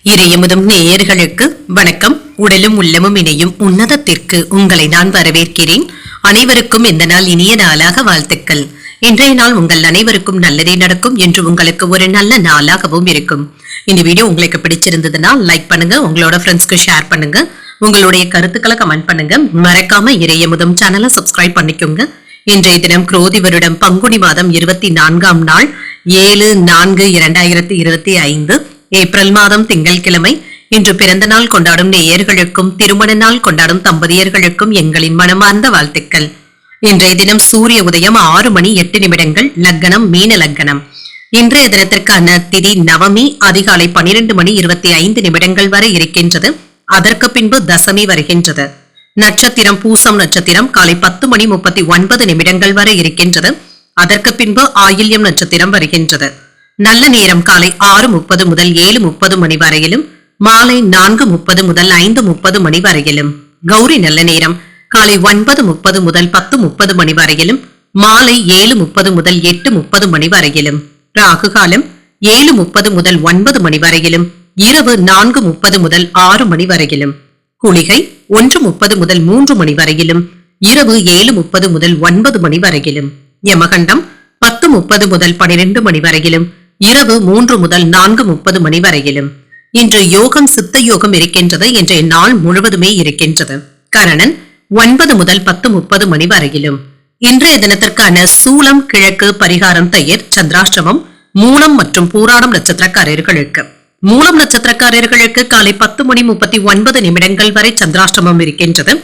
இறையமுதும் நேயர்களுக்கு வணக்கம். உடலும் உள்ளமும் இணையும் உன்னதத்திற்கு உங்களை நான் வரவேற்கிறேன். அனைவருக்கும் இந்த நாள் இனிய நாளாக வாழ்த்துக்கள். இன்றைய நாள் உங்கள் அனைவருக்கும் நல்லதே நடக்கும் என்று உங்களுக்கு ஒரு நல்ல நாளாகவும் இருக்கும். இந்த வீடியோ உங்களுக்கு பிடிச்சிருந்ததுன்னா லைக் பண்ணுங்க, உங்களோட ஃப்ரெண்ட்ஸ்க்கு ஷேர் பண்ணுங்க, உங்களுடைய கருத்துக்களை கமெண்ட் பண்ணுங்க. மறக்காம இறையமுதும் சேனலை சப்ஸ்கிரைப் பண்ணிக்கோங்க. இன்றைய தினம் குரோதி வருடம் பங்குனி மாதம் 24ஆம் நாள் 7/4/2025 ஏப்ரல் மாதம் திங்கட்கிழமை. இன்று பிறந்த நாள் கொண்டாடும் நேயர்களுக்கும் திருமண நாள் கொண்டாடும் தம்பதியர்களுக்கும் எங்களின் மனமார்ந்த வாழ்த்துக்கள். இன்றைய தினம் சூரிய உதயம் 6:08, லக்னம் மீன லக்னம். இன்றைய தினத்திற்கான திதி நவமி அதிகாலை 12:25 வரை இருக்கின்றது. அதற்கு பின்பு தசமி வருகின்றது. நட்சத்திரம் பூசம் நட்சத்திரம் காலை 10:39 வரை இருக்கின்றது. அதற்கு பின்பு ஆயில்யம் நட்சத்திரம் வருகின்றது. நல்ல நேரம் காலை 6:30 முதல் 7:30 மணி வரையிலும், மாலை 4:30 முதல் 5:30 மணி வரையிலும். கௌரி நல்ல நேரம் காலை 9:30 முதல் 10:30 மணி வரையிலும், மாலை 7:30 முதல் 8:30 மணி வரையிலும். ராகு காலம் 7:30 முதல் 9 மணி வரையிலும், இரவு 4:30 முதல் 6 மணி வரையிலும். குளிகை 1:30 முதல் 3 மணி வரையிலும், இரவு 7:30 முதல் 9 மணி வரையிலும். யமகண்டம் 10:30 முதல் 12 மணி வரையிலும், இரவு 3 முதல் 4:30 மணி வரையிலும். இன்று யோகம் சித்த யோகம் இருக்கின்றது. இன்றைய நாள் முழுவதுமே இருக்கின்றது. கரணன் 9 முதல் 10:30 மணி வரையிலும். இன்றைய தினத்திற்கான சூலம் கிழக்கு, பரிகாரம் தயிர், சந்திராஷ்டமம் மூலம் மற்றும் பூராடம் நட்சத்திரக்காரர்களுக்கு. மூலம் நட்சத்திரக்காரர்களுக்கு காலை 10:39 வரை சந்திராஷ்டமம் இருக்கின்றது.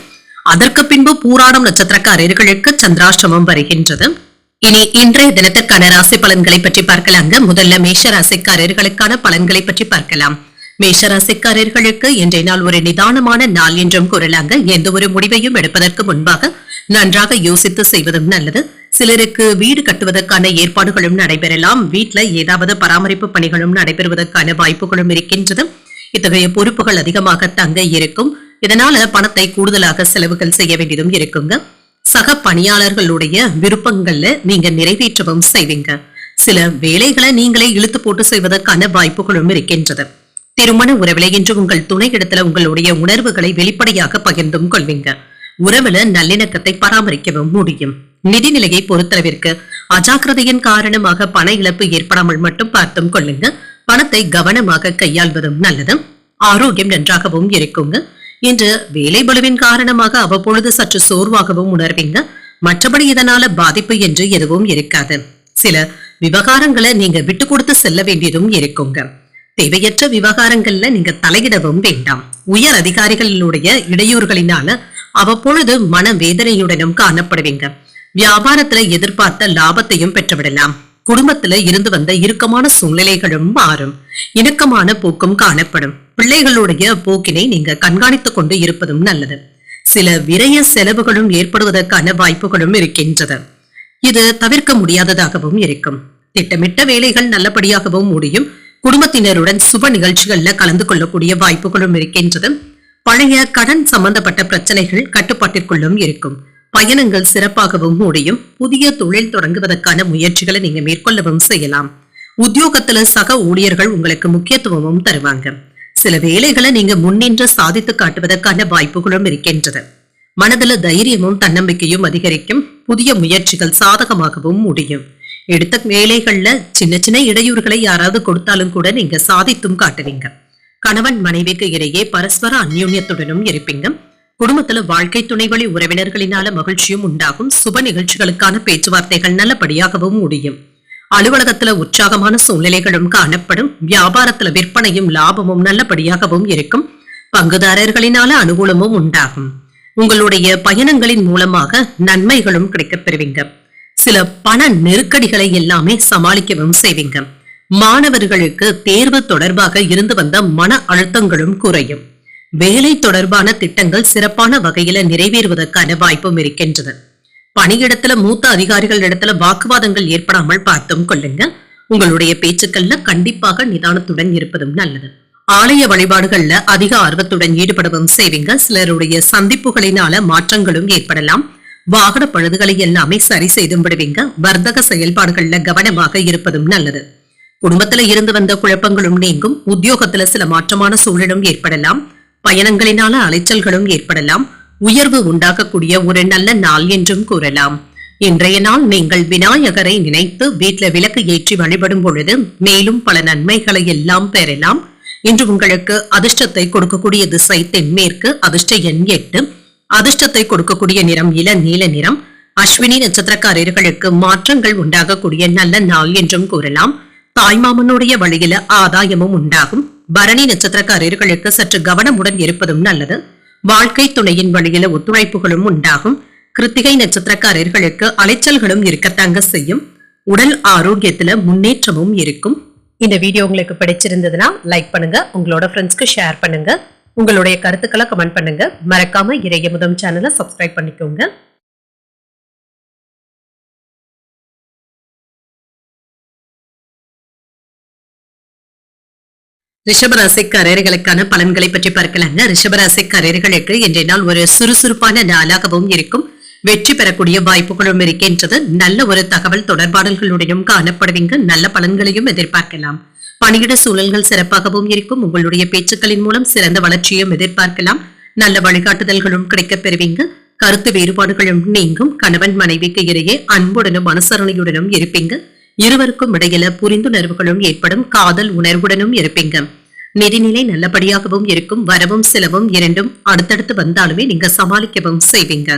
அதற்கு பின்பு பூராடம் நட்சத்திரக்காரர்களுக்கு சந்திராஷ்டமம் வருகின்றது. இனி இன்றைய தினத்திற்கான ராசி பலன்களை பற்றி பார்க்கலாங்க. முதல்ல மேஷ ராசிக்காரர்களுக்கான பலன்களை பற்றி பார்க்கலாம். மேஷ ராசிக்காரர்களுக்கு இன்றைய நாள் ஒரு நிதானமான நாள் என்றும் கூறலாங்க. எந்த ஒரு முடிவையும் எடுப்பதற்கு முன்பாக நன்றாக யோசித்து செய்வதும் நல்லது. சிலருக்கு வீடு கட்டுவதற்கான ஏற்பாடுகளும் நடைபெறலாம். வீட்டுல ஏதாவது பராமரிப்பு பணிகளும் நடைபெறுவதற்கான வாய்ப்புகளும் இருக்கின்றது. இத்தகைய பொறுப்புகள் அதிகமாக தங்க இருக்கும். இதனால பணத்தை கூடுதலாக செலவுகள் செய்ய வேண்டியதும் இருக்குங்க. சக பணியாளர்களுடைய விருப்பங்கள்ல நீங்க நிறைவேற்றவும் செய்வீங்க. சில வேலைகளை நீங்களே இழுத்து போட்டு செய்வதற்கான வாய்ப்புகளும் இருக்கின்றது. திருமண உறவில இன்று உங்கள் துணை இடத்துல உங்களுடைய உணர்வுகளை வெளிப்படையாக பகிர்ந்தும் கொள்வீங்க. உறவுல நல்லிணக்கத்தை பராமரிக்கவும் முடியும். நிதிநிலையை பொறுத்தளவிற்கு அஜாக்கிரதையின் காரணமாக பண இழப்பு ஏற்படாமல் மட்டும் பார்த்தும் கொள்ளுங்க. பணத்தை கவனமாக கையாள்வதும் நல்லது. ஆரோக்கியம் நன்றாகவும் இருக்குங்க. இன்று வேலை பளுவின் காரணமாக அவ்வப்பொழுது சற்று சோர்வாகவும் உணர்வீங்க. மற்றபடி இதனால பாதிப்பு என்று எதுவும் இருக்காது. சில விவகாரங்களை நீங்க விட்டு கொடுத்து செல்ல வேண்டியதும் இருக்குங்க. தேவையற்ற விவகாரங்கள்ல நீங்க தலையிடவும் வேண்டாம். உயர் அதிகாரிகளுடைய இடையூறுகளினால அவ்வப்பொழுது மன வேதனையுடனும் காணப்படுவீங்க. வியாபாரத்துல எதிர்பார்த்த லாபத்தையும் பெற்றுவிடலாம். குடும்பத்துல இருந்து வந்த இறுக்கமான சூழ்நிலைகளும் மாறும். இணக்கமான போக்கும் காணப்படும். பிள்ளைகளுடைய போக்கினை நீங்க கண்காணித்துக் கொண்டு இருப்பதும் நல்லது. சில விரய செலவுகளும் ஏற்படுவதற்கான வாய்ப்புகளும் இருக்கின்றது. இது தவிர்க்க முடியாததாகவும் இருக்கும். திட்டமிட்ட வேலைகள் நல்லபடியாகவும் முடியும். குடும்பத்தினருடன் சுப நிகழ்ச்சிகள்ல கலந்து கொள்ளக்கூடிய வாய்ப்புகளும் இருக்கின்றது. பழைய கடன் சம்பந்தப்பட்ட பிரச்சனைகள் கட்டுப்பாட்டிற்குள்ளும் இருக்கும். பயணங்கள் சிறப்பாகவும் முடியும். புதிய தொழில் தொடங்குவதற்கான முயற்சிகளை நீங்க மேற்கொள்ளவும் செய்யலாம். உத்தியோகத்துல சக ஊழியர்கள் உங்களுக்கு முக்கியத்துவமும் தருவாங்க. சில வேலைகளை நீங்க முன்னின்று சாதித்து காட்டுவதற்கான வாய்ப்புகளும் இருக்கின்றது. மனதுல தைரியமும் தன்னம்பிக்கையும் அதிகரிக்கும். புதிய முயற்சிகள் சாதகமாகவும் முடியும். எடுத்த வேலைகள்ல சின்ன சின்ன இடையூறுகளை யாராவது கொடுத்தாலும் கூட நீங்க சாதித்தும் காட்டுவீங்க. கணவன் மனைவிக்கு இடையே பரஸ்பர அந்யோன்யத்துடனும் இருப்பீங்க. குடும்பத்துல வாழ்க்கை துணை வழி உறவினர்களினால மகிழ்ச்சியும் உண்டாகும். சுப நிகழ்ச்சிகளுக்கான பேச்சுவார்த்தைகள் நல்லபடியாகவும் முடியும். அலுவலகத்துல உற்சாகமான சூழ்நிலைகளும் காணப்படும். வியாபாரத்துல விற்பனையும் லாபமும் நல்லபடியாகவும் இருக்கும். பங்குதாரர்களினால அனுகூலமும் உண்டாகும். உங்களுடைய பயணங்களின் மூலமாக நன்மைகளும் கிடைக்கப் பெறுவீங்க. சில பண நெருக்கடிகளை எல்லாமே சமாளிக்கவும் செய்வீங்க. மாணவர்களுக்கு தேர்வு தொடர்பாக இருந்து வந்த மன அழுத்தங்களும் குறையும். வேலை தொடர்பான திட்டங்கள் சிறப்பான வகையில நிறைவேறுவதற்கான வாய்ப்பும் இருக்கின்றது. பணியிடத்துல மூத்த அதிகாரிகள் இடத்துல வாக்குவாதங்கள் ஏற்படாமல் பார்த்தும் கொள்ளுங்க. உங்களுடைய பேச்சுக்கள்ல கண்டிப்பாக நிதானத்துடன் இருப்பதும் நல்லது. ஆலய வழிபாடுகள்ல அதிக ஆர்வத்துடன் ஈடுபடவும் செய்வீங்க. சிலருடைய சந்திப்புகளினால மாற்றங்களும் ஏற்படலாம். வாகன பழுதுகளை எல்லாமே சரி செய்தும் விடுவீங்க. வர்த்தக செயல்பாடுகள்ல கவனமாக இருப்பதும் நல்லது. குடும்பத்துல இருந்து வந்த குழப்பங்களும் நீங்கும். உத்தியோகத்துல சில மாற்றமான சூழலும் ஏற்படலாம். பயணங்களினால அலைச்சல்களும் ஏற்படலாம். உயர்வு உண்டாகக்கூடிய ஒரு நல்ல நாள் என்றும் கூறலாம். இன்றைய நாள் நீங்கள் விநாயகரை நினைத்து வீட்ல விளக்கு ஏற்றி வழிபடும் பொழுது மேலும் பல நன்மைகளை எல்லாம் பெறலாம். இன்று உங்களுக்கு அதிர்ஷ்டத்தை கொடுக்கக்கூடிய திசை தென்மேற்கு. அதிர்ஷ்ட எண் 8. அதிர்ஷ்டத்தை கொடுக்கக்கூடிய நிறம் இள நீல நிறம். அஸ்வினி நட்சத்திரக்காரர்களுக்கு மாற்றங்கள் உண்டாகக்கூடிய நல்ல நாள் என்றும் கூறலாம். தாய்மாமனுடைய வழியில ஆதாயமும் உண்டாகும். பரணி நட்சத்திரக்காரர்களுக்கு சற்று கவனமுடன் இருப்பதும் நல்லது. வாழ்க்கை துணையின் வழியில ஒத்துழைப்புகளும் உண்டாகும். கிருத்திகை நட்சத்திரக்காரர்களுக்கு அலைச்சல்களும் இருக்கத்தாங்க செய்யும். உடல் ஆரோக்கியத்துல முன்னேற்றமும் இருக்கும். இந்த வீடியோ உங்களுக்கு பிடிச்சிருந்ததுன்னா லைக் பண்ணுங்க, உங்களோட ஃப்ரெண்ட்ஸ்க்கு ஷேர் பண்ணுங்க, உங்களுடைய கருத்துக்களை கமெண்ட் பண்ணுங்க. மறக்காம இறையமுதம் சேனலை சப்ஸ்கிரைப் பண்ணிக்கோங்க. ரிஷபராசிக்காரர்களுக்கான பலன்களை பற்றி பார்க்கலாங்க. ரிஷபராசிக்காரர்களுக்கு இன்றைய நாள் ஒரு சுறுசுறுப்பான நாளாகவும் இருக்கும். வெற்றி பெறக்கூடிய வாய்ப்புகளும் இருக்கின்றது. நல்ல ஒரு தகவல் தொடர்பாடல்களுடனும் காணப்படுவீங்க. நல்ல பலன்களையும் எதிர்பார்க்கலாம். பணியிட சூழல்கள் சிறப்பாகவும் இருக்கும். உங்களுடைய பேச்சுக்களின் மூலம் சிறந்த வளர்ச்சியும் எதிர்பார்க்கலாம். நல்ல வழிகாட்டுதல்களும் கிடைக்கப் பெறுவீங்க. கருத்து வேறுபாடுகளும் நீங்கும். கணவன் மனைவிக்கு இடையே அன்புடனும் அனுசரணையுடனும் இருப்பீங்க. இருவருக்கும் இடையில புரிந்துணர்வுகளும் ஏற்படும். காதல் உணர்வுடனும் இருப்பீங்க. நிதிநிலை நல்லபடியாகவும் இருக்கும். வரவும் செலவும் இரண்டும் அடுத்தடுத்து வந்தாலுமே நீங்க சமாளிக்கவும் செய்வீங்க.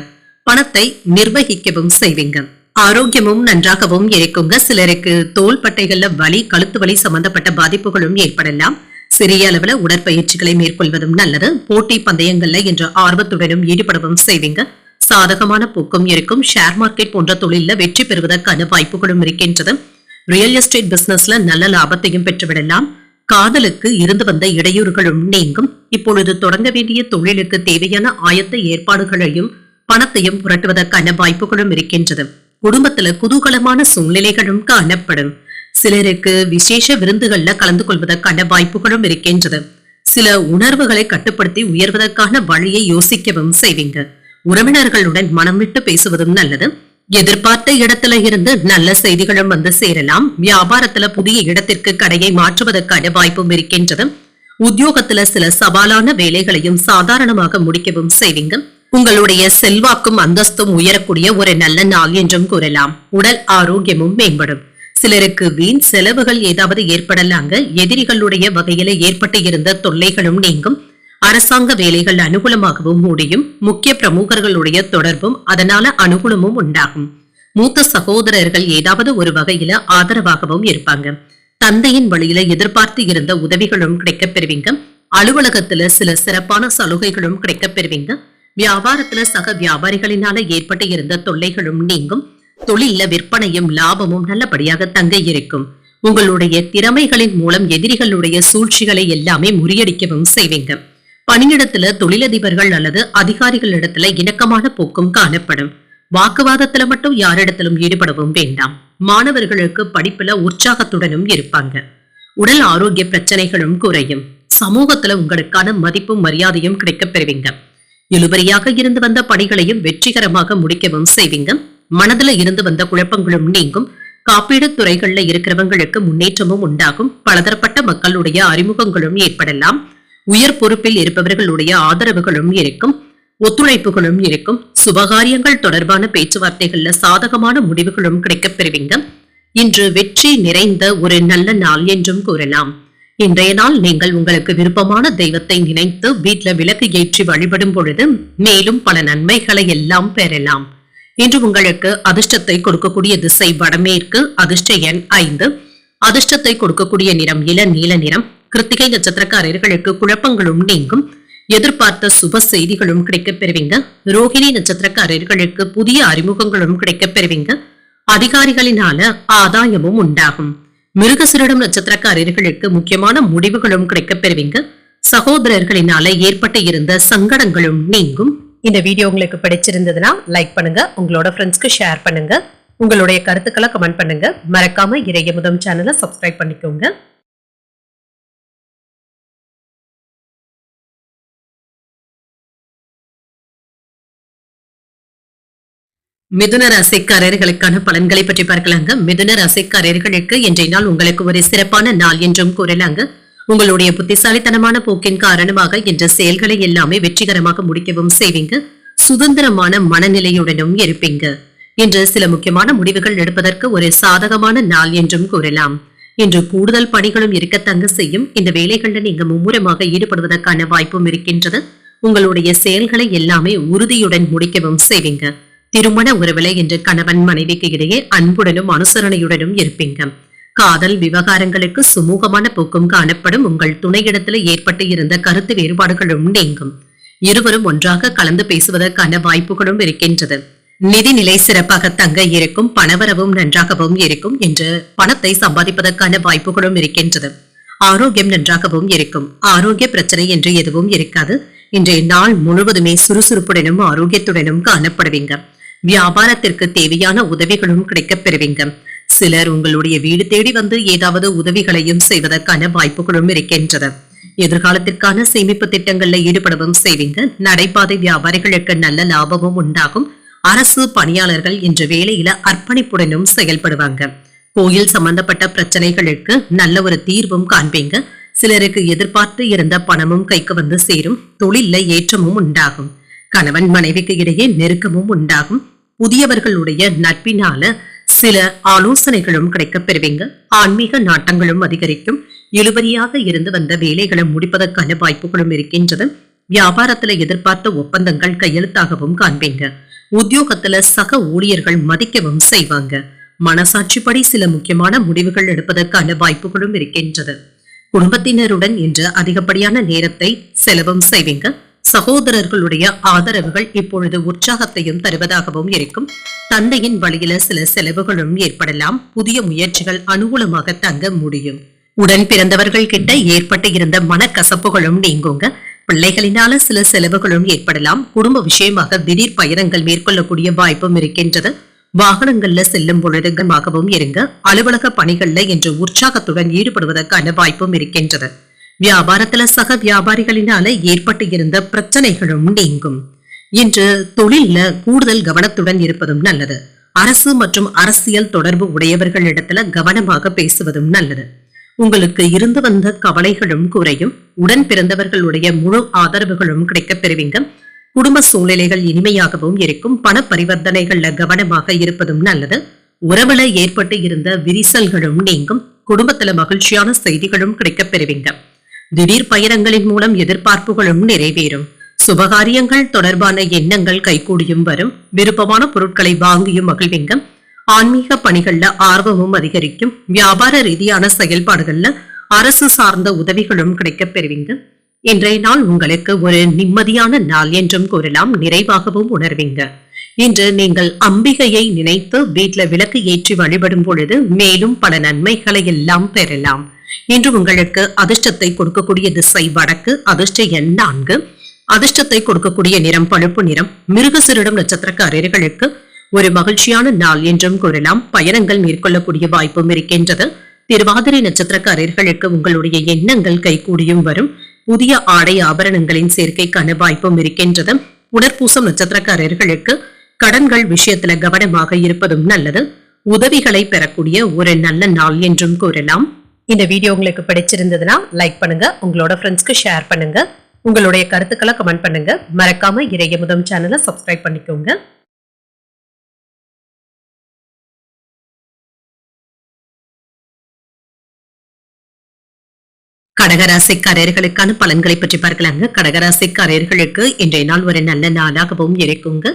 பணத்தை நிர்வகிக்கவும் செய்வீங்க. ஆரோக்கியமும் நன்றாகவும் இருக்குங்க. சிலருக்கு தோல் பட்டைகள்ல வலி, கழுத்து வலி சம்பந்தப்பட்ட பாதிப்புகளும் ஏற்படலாம். சிறிய அளவுல உடற்பயிற்சிகளை மேற்கொள்வதும் நல்லது. போட்டி பந்தயங்கள்ல என்ற ஆர்வத்துடனும் ஈடுபடவும் செய்வீங்க. சாதகமான போக்கும் இருக்கும். ஷேர் மார்க்கெட் போன்ற தொழில வெற்றி பெறுவதற்கான வாய்ப்புகளும் இருக்கின்றது. ரியல் எஸ்டேட் பிசினஸ்ல நல்ல லாபத்தையும் பெற்றுவிடலாம். காதலுக்கு இருந்து வந்த இடையூறுகளும் நீங்கும். இப்பொழுது தொடங்க வேண்டிய தொழிலுக்கு தேவையான ஆயத்த ஏற்பாடுகளையும் பணத்தையும் புரட்டுவதற்கான வாய்ப்புகளும் இருக்கின்றது. குடும்பத்துல குதூகலமான சூழ்நிலைகளும் காணப்படும். சிலருக்கு விசேஷ விருந்துகள்ல கலந்து கொள்வதற்கான வாய்ப்புகளும் இருக்கின்றது. சில உணர்வுகளை கட்டுப்படுத்தி உயர்வதற்கான வழியை யோசிக்கவும் செய்வீங்க. உறவினர்களுடன் மனம் விட்டு பேசுவதும் நல்லது. எதிர்பார்த்த இடத்துல இருந்து நல்ல செய்திகளும் வந்து சேரலாம். வியாபாரத்துல புதிய இடத்திற்கு கடையை மாற்றுவதற்கான வாய்ப்பும் இருக்கின்றது. உத்தியோகத்துல சில சவாலான வேலைகளையும் சாதாரணமாக முடிக்கவும் செய்வீங்க. உங்களுடைய செல்வாக்கும் அந்தஸ்தும் உயரக்கூடிய ஒரு நல்ல நாள் என்றும் கூறலாம். உடல் ஆரோக்கியமும் மேம்படும். சிலருக்கு வீண் செலவுகள் ஏதாவது ஏற்படலாங்க. எதிரிகளுடைய வகையில ஏற்பட்டு இருந்த தொல்லைகளும் நீங்கும். அரசாங்க வேலைகள் அனுகூலமாகவும் முடியும். முக்கிய பிரமுகர்களுடைய தொடர்பும் அதனால அனுகூலமும் உண்டாகும். மூத்த சகோதரர்கள் ஏதாவது ஒரு வகையில ஆதரவாகவும் இருப்பாங்க. தந்தையின் வழியில எதிர்பார்த்து இருந்த உதவிகளும் கிடைக்கப் பெறுவீங்க. அலுவலகத்துல சில சிறப்பான சலுகைகளும் கிடைக்கப் பெறுவீங்க. வியாபாரத்துல சக வியாபாரிகளினால ஏற்பட்டு இருந்த தொல்லைகளும் நீங்கும். தொழில விற்பனையும் லாபமும் நல்லபடியாக தங்க இருக்கும். உங்களுடைய திறமைகளின் மூலம் எதிரிகளுடைய சூழ்ச்சிகளை எல்லாமே முறியடிக்கவும் செய்வீங்க. பணியிடத்துல தொழிலதிபர்கள் அல்லது அதிகாரிகளிடத்துல இணக்கமான போக்கும் காணப்படும். வாக்குவாதத்துல மட்டும் யாரிடத்திலும் ஈடுபடவும் வேண்டாம். மாணவர்களுக்கு படிப்புல உற்சாகத்துடனும் இருப்பாங்க. உடல் ஆரோக்கிய பிரச்சனைகளும் குறையும். சமூகத்துல உங்களுக்கான மதிப்பும் மரியாதையும் கிடைக்கப் பெறுவீங்க. இழுபறியாக இருந்து வந்த பணிகளையும் வெற்றிகரமாக முடிக்கவும் செய்வீங்க. மனதுல இருந்து வந்த குழப்பங்களும் நீங்கும். காப்பீடு துறைகள்ல இருக்கிறவங்களுக்கு முன்னேற்றமும் உண்டாகும். பலதரப்பட்ட மக்களுடைய அறிமுகங்களும் ஏற்படலாம். உயர் பொறுப்பில் இருப்பவர்களுடைய ஆதரவுகளும் இருக்கும். ஒத்துழைப்புகளும் இருக்கும். சுபகாரியங்கள் தொடர்பான பேச்சுவார்த்தைகள்ல சாதகமான முடிவுகளும் கிடைக்கப் பெறுவீங்க. இன்று வெற்றி நிறைந்த ஒரு நல்ல நாள் என்றும் கூறலாம். இன்றைய நாள் நீங்கள் உங்களுக்கு விருப்பமான தெய்வத்தை நினைத்து வீட்ல விளக்கு ஏற்றி வழிபடும் பொழுது மேலும் பல நன்மைகளை எல்லாம் பெறலாம். இன்று உங்களுக்கு அதிர்ஷ்டத்தை கொடுக்கக்கூடிய திசை வடமேற்கு. அதிர்ஷ்ட எண் 5. அதிர்ஷ்டத்தை கொடுக்கக்கூடிய நிறம் இள நீல நிறம். கிருத்திகை நட்சத்திரக்காரர்களுக்கு குழப்பங்களும் நீங்கும். எதிர்பார்த்த சுப செய்திகளும் கிடைக்கப் பெறுவீங்க. ரோகிணி நட்சத்திரக்காரர்களுக்கு புதிய அறிமுகங்களும் கிடைக்கப் பெறுவீங்க. அதிகாரிகளினால ஆதாயமும் உண்டாகும். மிருகசிரிடம் நட்சத்திரக்காரர்களுக்கு முக்கியமான முடிவுகளும் கிடைக்கப் பெறுவீங்க. சகோதரர்களினால ஏற்பட்டு இருந்த சங்கடங்களும் நீங்கும். இந்த வீடியோ உங்களுக்கு பிடிச்சிருந்ததுன்னா லைக் பண்ணுங்க, உங்களோட ஃப்ரெண்ட்ஸ்க்கு ஷேர் பண்ணுங்க, உங்களுடைய கருத்துக்களை கமெண்ட் பண்ணுங்க. மறக்காம இறையமுதம் சேனலை சப்ஸ்கிரைப் பண்ணிக்கோங்க. மிதுன ராசிக்காரர்களுக்கான பலன்களை பற்றி பார்க்கலாங்க. மிதுன ராசிக்காரர்களுக்கு இன்றைய நாள் உங்களுக்கு ஒரு சிறப்பான நாள் என்றும் கூறலாங்க. உங்களுடைய புத்திசாலித்தனமான போக்கின் காரணமாக இன்ற செயல்களை எல்லாமே வெற்றிகரமாக முடிக்கவும் செய்வீங்க. சுதந்திரமான மனநிலையுடனும் இருப்பீங்க. இன்று சில முக்கியமான முடிவுகள் எடுப்பதற்கு ஒரு சாதகமான நாள் என்றும் கூறலாம். இன்று கூடுதல் பணிகளும் இருக்கத்தங்க செய்யும். இந்த வேலைகளில் நீங்க மும்முரமாக ஈடுபடுவதற்கான வாய்ப்பும் இருக்கின்றது. உங்களுடைய செயல்களை எல்லாமே உறுதியுடன் முடிக்கவும் செய்வீங்க. திருமண உறவுல இன்று கணவன் மனைவிக்கு இடையே அன்புடனும் அனுசரணையுடனும் இருப்பீங்க. காதல் விவகாரங்களுக்கு சுமூகமான போக்கும் காணப்படும். உங்கள் துணையிடத்துல ஏற்பட்டு இருந்த கருத்து வேறுபாடுகளும் நீங்கும். இருவரும் ஒன்றாக கலந்து பேசுவதற்கான வாய்ப்புகளும் இருக்கின்றது. நிதிநிலை சிறப்பாக தங்க இருக்கும். பணவரவும் நன்றாகவும் இருக்கும். என்று பணத்தை சம்பாதிப்பதற்கான வாய்ப்புகளும் இருக்கின்றது. ஆரோக்கியம் நன்றாகவும் இருக்கும். ஆரோக்கிய பிரச்சனை என்று எதுவும் இருக்காது. இன்றைய நாள் முழுவதுமே சுறுசுறுப்புடனும் ஆரோக்கியத்துடனும் காணப்படுவீங்க. வியாபாரத்திற்கு தேவையான உதவிகளும் கிடைக்கப் பெறுவீங்க. சிலர் உங்களுடைய வீடு தேடி வந்து ஏதாவது உதவிகளையும் செய்வதற்கான வாய்ப்புகளும் இருக்கின்றது. எதிர்காலத்திற்கான சேமிப்பு திட்டங்கள்ல ஈடுபடவும் செய்வீங்க. நடைபாதை வியாபாரிகளுக்கு நல்ல லாபமும் உண்டாகும். அரசு பணியாளர்கள் என்ற வேலையில அர்ப்பணிப்புடனும் செயல்படுவாங்க. கோயில் சம்பந்தப்பட்ட பிரச்சனைகளுக்கு நல்ல ஒரு தீர்வும் காண்பீங்க. சிலருக்கு எதிர்பார்த்து இருந்த பணமும் கைக்கு வந்து சேரும். தொழில்ல ஏற்றமும் உண்டாகும். கணவன் மனைவிக்கு இடையே நெருக்கமும் உண்டாகும். புதியவர்களுடைய நட்பினால சில ஆலோசனைகளும் கிடைக்கப் பெறுவீங்க. ஆன்மீக நாட்டங்களும் அதிகரிக்கும். இழுபறியாக இருந்து வந்த வேலைகளை முடிப்பதற்கான வாய்ப்புகளும் இருக்கின்றது. வியாபாரத்துல எதிர்பார்த்த ஒப்பந்தங்கள் கையெழுத்தாகவும் காண்பீங்க. உத்தியோகத்துல சக ஊழியர்கள் மதிக்கவும் செய்வாங்க. மனசாட்சிப்படி சில முக்கியமான முடிவுகள் எடுப்பதற்கான வாய்ப்புகளும் இருக்கின்றது. குடும்பத்தினருடன் இன்று அதிகப்படியான நேரத்தை செலவும் செய்வீங்க. சகோதரர்களுடைய ஆதரவுகள் இப்பொழுது உற்சாகத்தையும் தருவதாகவும் இருக்கும். தந்தையின் வழியில சில செலவுகளும் ஏற்படலாம். புதிய முயற்சிகள் அனுகூலமாக தங்க முடியும். உடன் பிறந்தவர்கள் கிட்ட ஏற்பட்டு இருந்த மனக்கசப்புகளும் நீங்குங்க. பிள்ளைகளினால சில செலவுகளும் ஏற்படலாம். குடும்ப விஷயமாக திடீர் பயணங்கள் மேற்கொள்ளக்கூடிய வாய்ப்பும் இருக்கின்றது. வாகனங்கள்ல செல்லும் பொழுது கவனமாகவும் இருங்க. அலுவலக பணிகள்ல இன்று உற்சாகத்துடன் ஈடுபடுவதற்கான வாய்ப்பும் இருக்கின்றது. வியாபாரத்துல சக வியாபாரிகளினால ஏற்பட்டு இருந்த பிரச்சனைகளும் நீங்கும். இன்று தொழில்ல கூடுதல் கவனத்துடன் இருப்பதும் நல்லது. அரசு மற்றும் அரசியல் தொடர்பு உடையவர்களிடத்துல கவனமாக பேசுவதும் நல்லது. உங்களுக்கு இருந்து வந்த கவலைகளும் குறையும். உடன் பிறந்தவர்களுடைய முழு ஆதரவுகளும் கிடைக்கப் பெறுவீங்க. குடும்ப சூழ்நிலைகள் இனிமையாகவும் இருக்கும். பண பரிவர்த்தனைகள்ல கவனமாக இருப்பதும் நல்லது. உறவுல ஏற்பட்டு இருந்த விரிசல்களும் நீங்கும். குடும்பத்துல மகிழ்ச்சியான செய்திகளும் கிடைக்கப் பெறுவீங்க. திடீர் பயணங்களின் மூலம் எதிர்பார்ப்புகளும் நிறைவேறும். சுபகாரியங்கள் தொடர்பான எண்ணங்கள் கைகூடியும் வரும். விருப்பமான பொருட்களை வாங்கியும் மகிழ்வீங்க. ஆன்மீக பணிகள்ல ஆர்வமும் அதிகரிக்கும். வியாபார ரீதியான செயல்பாடுகள்ல அரசு சார்ந்த உதவிகளும் கிடைக்கப் பெறுவீங்க. இன்றைய நாள் உங்களுக்கு ஒரு நிம்மதியான நாள் என்றும் கூறலாம். நிறைவாகவும் உணர்வீங்க. இன்று நீங்கள் அம்பிகையை நினைத்து வீட்டுல விளக்கு ஏற்றி வழிபடும் பொழுது மேலும் பல நன்மைகளை எல்லாம் பெறலாம். இன்று உங்களுக்கு அதிர்ஷ்டத்தை கொடுக்கக்கூடிய திசை வடக்கு. அதிர்ஷ்ட எண் 4. அதிர்ஷ்டத்தை கொடுக்கக்கூடிய நிறம் பழுப்பு நிறம். மிருகசீரிடம் நட்சத்திரக்காரர்களுக்கு ஒரு மகிழ்ச்சியான நாள் என்றும் கூறலாம். பயணங்கள் மேற்கொள்ளக்கூடிய வாய்ப்பும் இருக்கின்றது. திருவாதிரை நட்சத்திரக்காரர்களுக்கு உங்களுடைய எண்ணங்கள் கைகூடியும் வரும். புதிய ஆடை ஆபரணங்களின் சேர்க்கைக்கான வாய்ப்பும் இருக்கின்றது. உடற்பூசம் நட்சத்திரக்காரர்களுக்கு கடன்கள் விஷயத்துல கவனமாக இருப்பதும் நல்லது. உதவிகளை பெறக்கூடிய ஒரு நல்ல நாள் என்றும் கூறலாம். இந்த வீடியோ உங்களுக்கு பிடிச்சிருந்ததுன்னா லைக் பண்ணுங்க. உங்களோட ஃப்ரெண்ட்ஸ்க்கு ஷேர் பண்ணுங்க. உங்களுடைய கருத்துக்களை கமெண்ட் பண்ணுங்க. மறக்காம இறையமுதம் சேனலை சப்ஸ்கிரைப் பண்ணிக்கோங்க. கடகராசிக்காரர்களுக்கான பலன்களை பற்றி பார்க்கலாங்க. கடகராசிக்காரர்களுக்கு இன்றைய நாள் ஒரு நல்ல நாளாகவும் இருக்குங்க.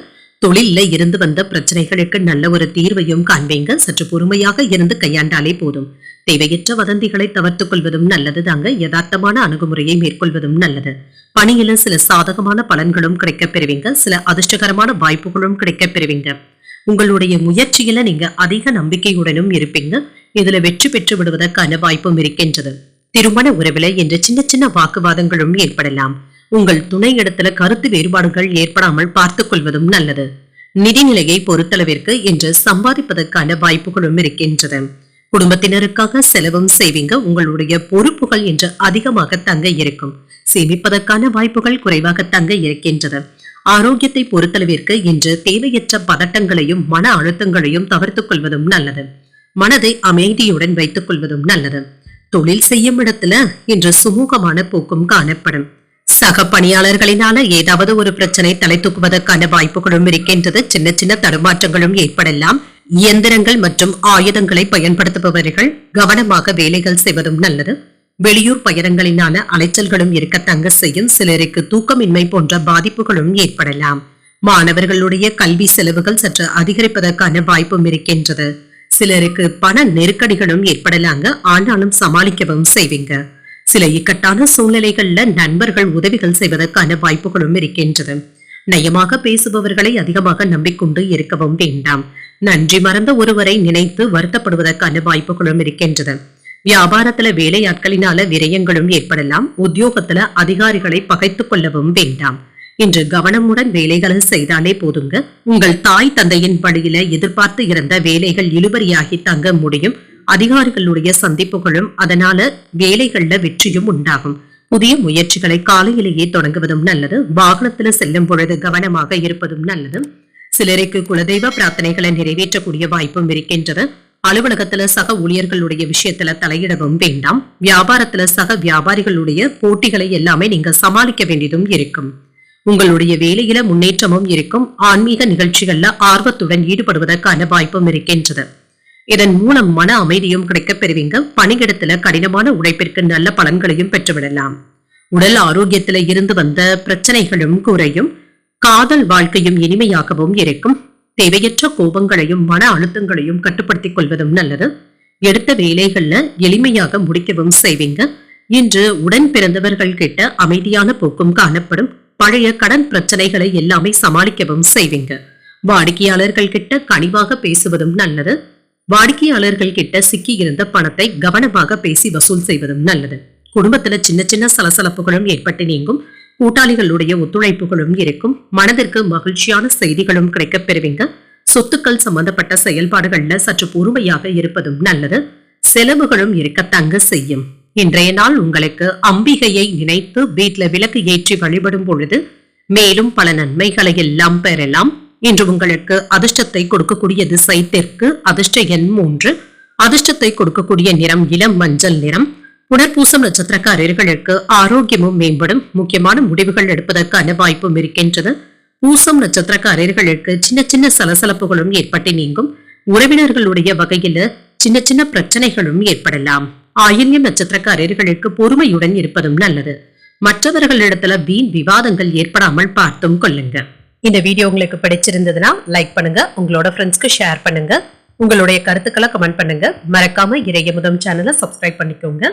தொழில்ல இருந்து வந்த பிரச்சனைகளுக்கு நல்ல ஒரு தீர்வையும் காண்பீங்க. சற்று பொறுமையாக இருந்து கையாண்டாலே போதும். தேவையற்ற வதந்திகளை தவிர்த்துக் கொள்வதும் நல்லது தாங்க. யதார்த்தமான அணுகுமுறையை மேற்கொள்வதும் நல்லது. பணியில சில சாதகமான பலன்களும் கிடைக்கப் பெறுவீங்க. சில அதிர்ஷ்டகரமான வாய்ப்புகளும் கிடைக்கப் பெறுவீங்க. உங்களுடைய முயற்சியில நீங்க அதிக நம்பிக்கையுடனும் இருப்பீங்க. இதுல வெற்றி பெற்று விடுவதற்கான வாய்ப்பும் இருக்கின்றது. திருமண உறவில என்று சின்ன சின்ன வாக்குவாதங்களும் ஏற்படலாம். உங்கள் துணை இடத்துல கருத்து வேறுபாடுகள் ஏற்படாமல் பார்த்துக் கொள்வதும் நல்லது. நிதிநிலையை பொறுத்தளவிற்கு இன்று சம்பாதிப்பதற்கான வாய்ப்புகளும் இருக்கின்றது. குடும்பத்தினருக்காக செலவும் செய்வீங்க. உங்களுடைய பொறுப்புகள் இன்று அதிகமாக தங்க இருக்கும். சேமிப்பதற்கான வாய்ப்புகள் குறைவாக தங்க இருக்கின்றது. ஆரோக்கியத்தை பொறுத்தளவிற்கு இன்று தேவையற்ற பதட்டங்களையும் மன அழுத்தங்களையும் தவிர்த்துக் கொள்வதும் நல்லது. மனதை அமைதியுடன் வைத்துக் கொள்வதும் நல்லது. தொழில் செய்யும் இடத்துல இன்று சுமூகமான போக்கும் காணப்படும். சக பணியாளர்களினால ஏதாவது ஒரு பிரச்சனை தலை தூக்குவதற்கான வாய்ப்புகளும் இருக்கின்றது. சின்ன சின்ன தடுமாற்றங்களும் ஏற்படலாம். இயந்திரங்கள் மற்றும் ஆயுதங்களை பயன்படுத்துபவர்கள் கவனமாக வேலைகள் செய்வதும் நல்லது. வெளியூர் பயணங்களினால அலைச்சல்களும் இருக்க தங்க செய்யும். சிலருக்கு தூக்கமின்மை போன்ற பாதிப்புகளும் ஏற்படலாம். மாணவர்களுடைய கல்வி செலவுகள் சற்று அதிகரிப்பதற்கான வாய்ப்பும் இருக்கின்றது. சிலருக்கு பண நெருக்கடிகளும் ஏற்படலாங்க. ஆனாலும் சமாளிக்கவும் செய்வீங்க. சில இக்கட்டான சூழ்நிலைகள்ல நண்பர்கள் உதவிகள் செய்வதற்கான வாய்ப்புகளும் இருக்கின்றது. நயமாக பேசுபவர்களை அதிகமாக நம்பிக்கொண்டு இருக்கவும் வேண்டாம். நன்றி மறந்த ஒருவரை நினைத்து வருத்தப்படுவதற்கான வாய்ப்புகளும் இருக்கின்றது. வியாபாரத்துல வேலையாட்களினால விரயங்களும் ஏற்படலாம். உத்தியோகத்துல அதிகாரிகளை பகைத்துக் கொள்ளவும் வேண்டாம். இன்று கவனமுடன் வேலைகளை செய்தாலே போதுங்க. உங்கள் தாய் தந்தையின் வழியில எதிர்பார்த்து இருந்த வேலைகள் இழுபறியாகி தங்க முடியும். அதிகாரிகளுடைய சந்திப்புகளும் அதனால வேலைகள்ல வெற்றியும் உண்டாகும். புதிய முயற்சிகளை காலையிலேயே தொடங்குவதும் நல்லது. வாகனத்துல செல்லும் பொழுது கவனமாக இருப்பதும் நல்லது. சிலருக்கு குலதெய்வ பிரார்த்தனைகளை நிறைவேற்றக்கூடிய வாய்ப்பும் இருக்கின்றது. அலுவலகத்துல சக ஊழியர்களுடைய விஷயத்துல தலையிடவும் வேண்டாம். வியாபாரத்துல சக வியாபாரிகளுடைய போட்டிகளை எல்லாமே நீங்க சமாளிக்க வேண்டியதும் இருக்கும். உங்களுடைய வேலையில முன்னேற்றமும் இருக்கும். ஆன்மீக நிகழ்ச்சிகள்ல ஆர்வத்துடன் ஈடுபடுவதற்கான வாய்ப்பும் இருக்கின்றது. இதன் மூலம் மன அமைதியும் கிடைக்கப் பெறுவீங்க. பணியிடத்துல கடினமான உழைப்பிற்கு நல்ல பலன்களையும் பெற்றுவிடலாம். உடல் ஆரோக்கியத்துல இருந்து வந்த பிரச்சனைகளும் குறையும். காதல் வாழ்க்கையும் இனிமையாகவும் இருக்கும். தேவையற்ற கோபங்களையும் மன அழுத்தங்களையும் கட்டுப்படுத்திக் கொள்வதும் நல்லது. எடுத்த வேலைகள்ல எளிமையாக முடிக்கவும் செய்வீங்க. இன்று உடன் பிறந்தவர்கள் கிட்ட அமைதியான போக்கும் காணப்படும். பழைய கடன் பிரச்சனைகளை எல்லாமே சமாளிக்கவும் செய்வீங்க. வாடிக்கையாளர்கள் கிட்ட கனிவாக பேசுவதும் நல்லது. வாடிக்கையாளர்கள் கிட்ட சிக்கி இருந்த பணத்தை கவனமாக பேசி வசூல் செய்வதும் நல்லது. குடும்பத்துல சின்ன சின்ன சலசலப்புகளும் ஏற்பட்டு நீங்கும். கூட்டாளிகளுடைய ஒத்துழைப்புகளும் இருக்கும். மனதிற்கு மகிழ்ச்சியான செய்திகளும் கிடைக்கப் பெறுவீங்க. சொத்துக்கள் சம்பந்தப்பட்ட செயல்பாடுகள்ல சற்று பொறுமையாக இருப்பதும் நல்லது. செலவுகளும் இருக்க தங்க செய்யும். இன்றைய நாள் உங்களுக்கு அம்பிகையை நினைத்து வீட்டுல விளக்கு ஏற்றி வழிபடும் பொழுது மேலும் பல நன்மைகளை எல்லாம் பெறலாம். இன்று உங்களுக்கு அதிர்ஷ்டத்தை கொடுக்கக்கூடிய திசை தெற்கு. அதிர்ஷ்ட எண் 3. அதிர்ஷ்டத்தை கொடுக்கக்கூடிய நிறம் இளம் மஞ்சள் நிறம். புனர்பூசம் நட்சத்திரக்காரர்களுக்கு ஆரோக்கியமும் மேம்படும். முக்கியமான முடிவுகள் எடுப்பதற்கான வாய்ப்பும் இருக்கின்றது. பூசம் நட்சத்திரக்காரர்களுக்கு சின்ன சின்ன சலசலப்புகளும் ஏற்பட்டு நீங்கும். உறவினர்களுடைய வகையில சின்ன சின்ன பிரச்சனைகளும் ஏற்படலாம். ஆயில்யம் நட்சத்திரக்காரர்களுக்கு பொறுமையுடன் இருப்பதும் நல்லது. மற்றவர்களிடத்துல வீண் விவாதங்கள் ஏற்படாமல் பார்த்தும் கொள்ளுங்க. இந்த வீடியோ உங்களுக்கு பிடிச்சிருந்ததுன்னா லைக் பண்ணுங்க. உங்களோட ஃப்ரெண்ட்ஸ்க்கு ஷேர் பண்ணுங்க. உங்களுடைய கருத்துக்களை கமெண்ட் பண்ணுங்க. மறக்காம இறையமுதம் சேனலை சப்ஸ்கிரைப் பண்ணிக்கோங்க.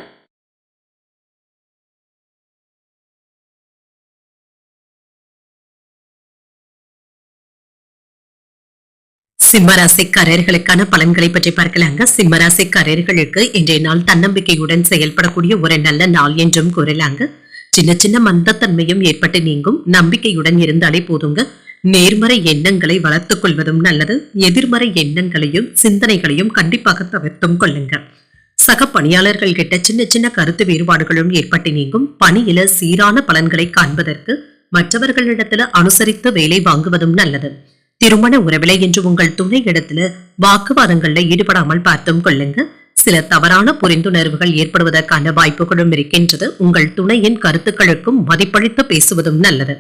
சிம்மராசிக்காரர்களுக்கான பலன்களை பற்றி பார்க்கலாங்க. சிம்மராசிக்காரர்களுக்கு இன்றைய நாள் தன்னம்பிக்கையுடன் செயல்படக்கூடிய ஒரு நல்ல நாள் என்றும் கூறலாங்க. சின்ன சின்ன மந்தத்தன்மையும் ஏற்பட்டு நீங்கும். நம்பிக்கையுடன் இருந்தாலே போதுங்க. நேர்மறை எண்ணங்களை வளர்த்துக் கொள்வதும் நல்லது. எதிர்மறை எண்ணங்களையும் சிந்தனைகளையும் கண்டிப்பாக தவிர்த்தும் கொள்ளுங்க. சக பணியாளர்கள் கிட்ட சின்ன சின்ன கருத்து வேறுபாடுகளும் ஏற்பட்டு நீங்கும். பணியில சீரான பலன்களை காண்பதற்கு மற்றவர்களிடத்துல அனுசரித்து வேலை வாங்குவதும் நல்லது. திருமண உறவிலை என்று உங்கள் துணை இடத்துல வாக்குவாதங்கள்ல ஈடுபடாமல் பார்த்தும் கொள்ளுங்க. சில தவறான புரிந்துணர்வுகள் ஏற்படுவதற்கான வாய்ப்புகளும் இருக்கின்றது. உங்கள் துணையின் கருத்துக்களுக்கும் மதிப்பளித்து பேசுவதும் நல்லது.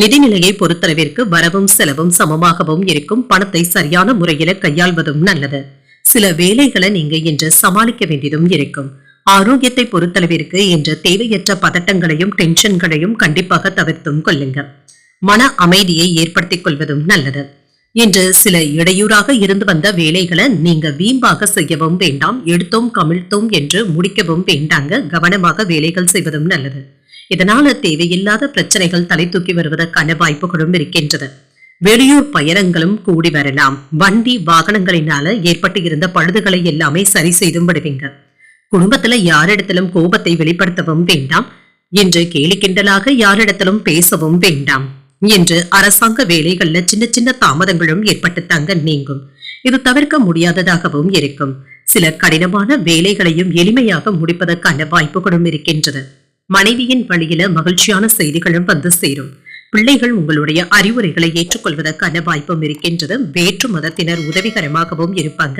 நிதிநிலையை பொறுத்தளவிற்கு வரவும் செலவும் சமமாகவும் இருக்கும். பணத்தை சரியான முறையில கையாள்வதும் நல்லது. சில வேலைகளை நீங்க இன்று சமாளிக்க வேண்டியதும் இருக்கும். ஆரோக்கியத்தை பொறுத்தளவிற்கு இன்று தேவையற்ற பதட்டங்களையும் டென்ஷன்களையும் கண்டிப்பாக தவிர்த்தும் கொள்ளுங்க. மன அமைதியை ஏற்படுத்திக் கொள்வதும் நல்லது. இன்று சில இடையூறாக இருந்து வந்த வேலைகளை நீங்க வீம்பாக செய்யவும் வேண்டாம். எடுத்தோம் கமிழ்த்தோம் என்று முடிக்கவும் வேண்டாங்க. கவனமாக வேலைகள் செய்வதும் நல்லது. இதனால தேவையில்லாத பிரச்சனைகள் தலை தூக்கி வருவதற்கான வாய்ப்புகளும் இருக்கின்றது. வெளியூர் பயணங்களும் கூடி வரலாம். வண்டி வாகனங்களினால ஏற்பட்டு இருந்த பழுதுகளை எல்லாமே சரி செய்தும் விடுவீங்க. குடும்பத்துல யாரிடத்திலும் கோபத்தை வெளிப்படுத்தவும் வேண்டாம். என்று கேலி கிண்டலாக யாரிடத்திலும் பேசவும் வேண்டாம். என்று அரசாங்க வேலைகள்ல சின்ன சின்ன தாமதங்களும் ஏற்பட்டு தங்க நீங்கும். இது தவிர்க்க முடியாததாகவும் இருக்கும். சில கடினமான வேலைகளையும் எளிமையாக முடிப்பதற்கான வாய்ப்புகளும் இருக்கின்றது. மனைவியின் வழியில மகிழ்ச்சியான செய்திகளும் வந்து சேரும். பிள்ளைகள் உங்களுடைய அறிவுரைகளை ஏற்றுக்கொள்வதற்கான வாய்ப்பும் இருக்கின்றது. வேற்று மதத்தினர் உதவிகரமாகவும் இருப்பாங்க.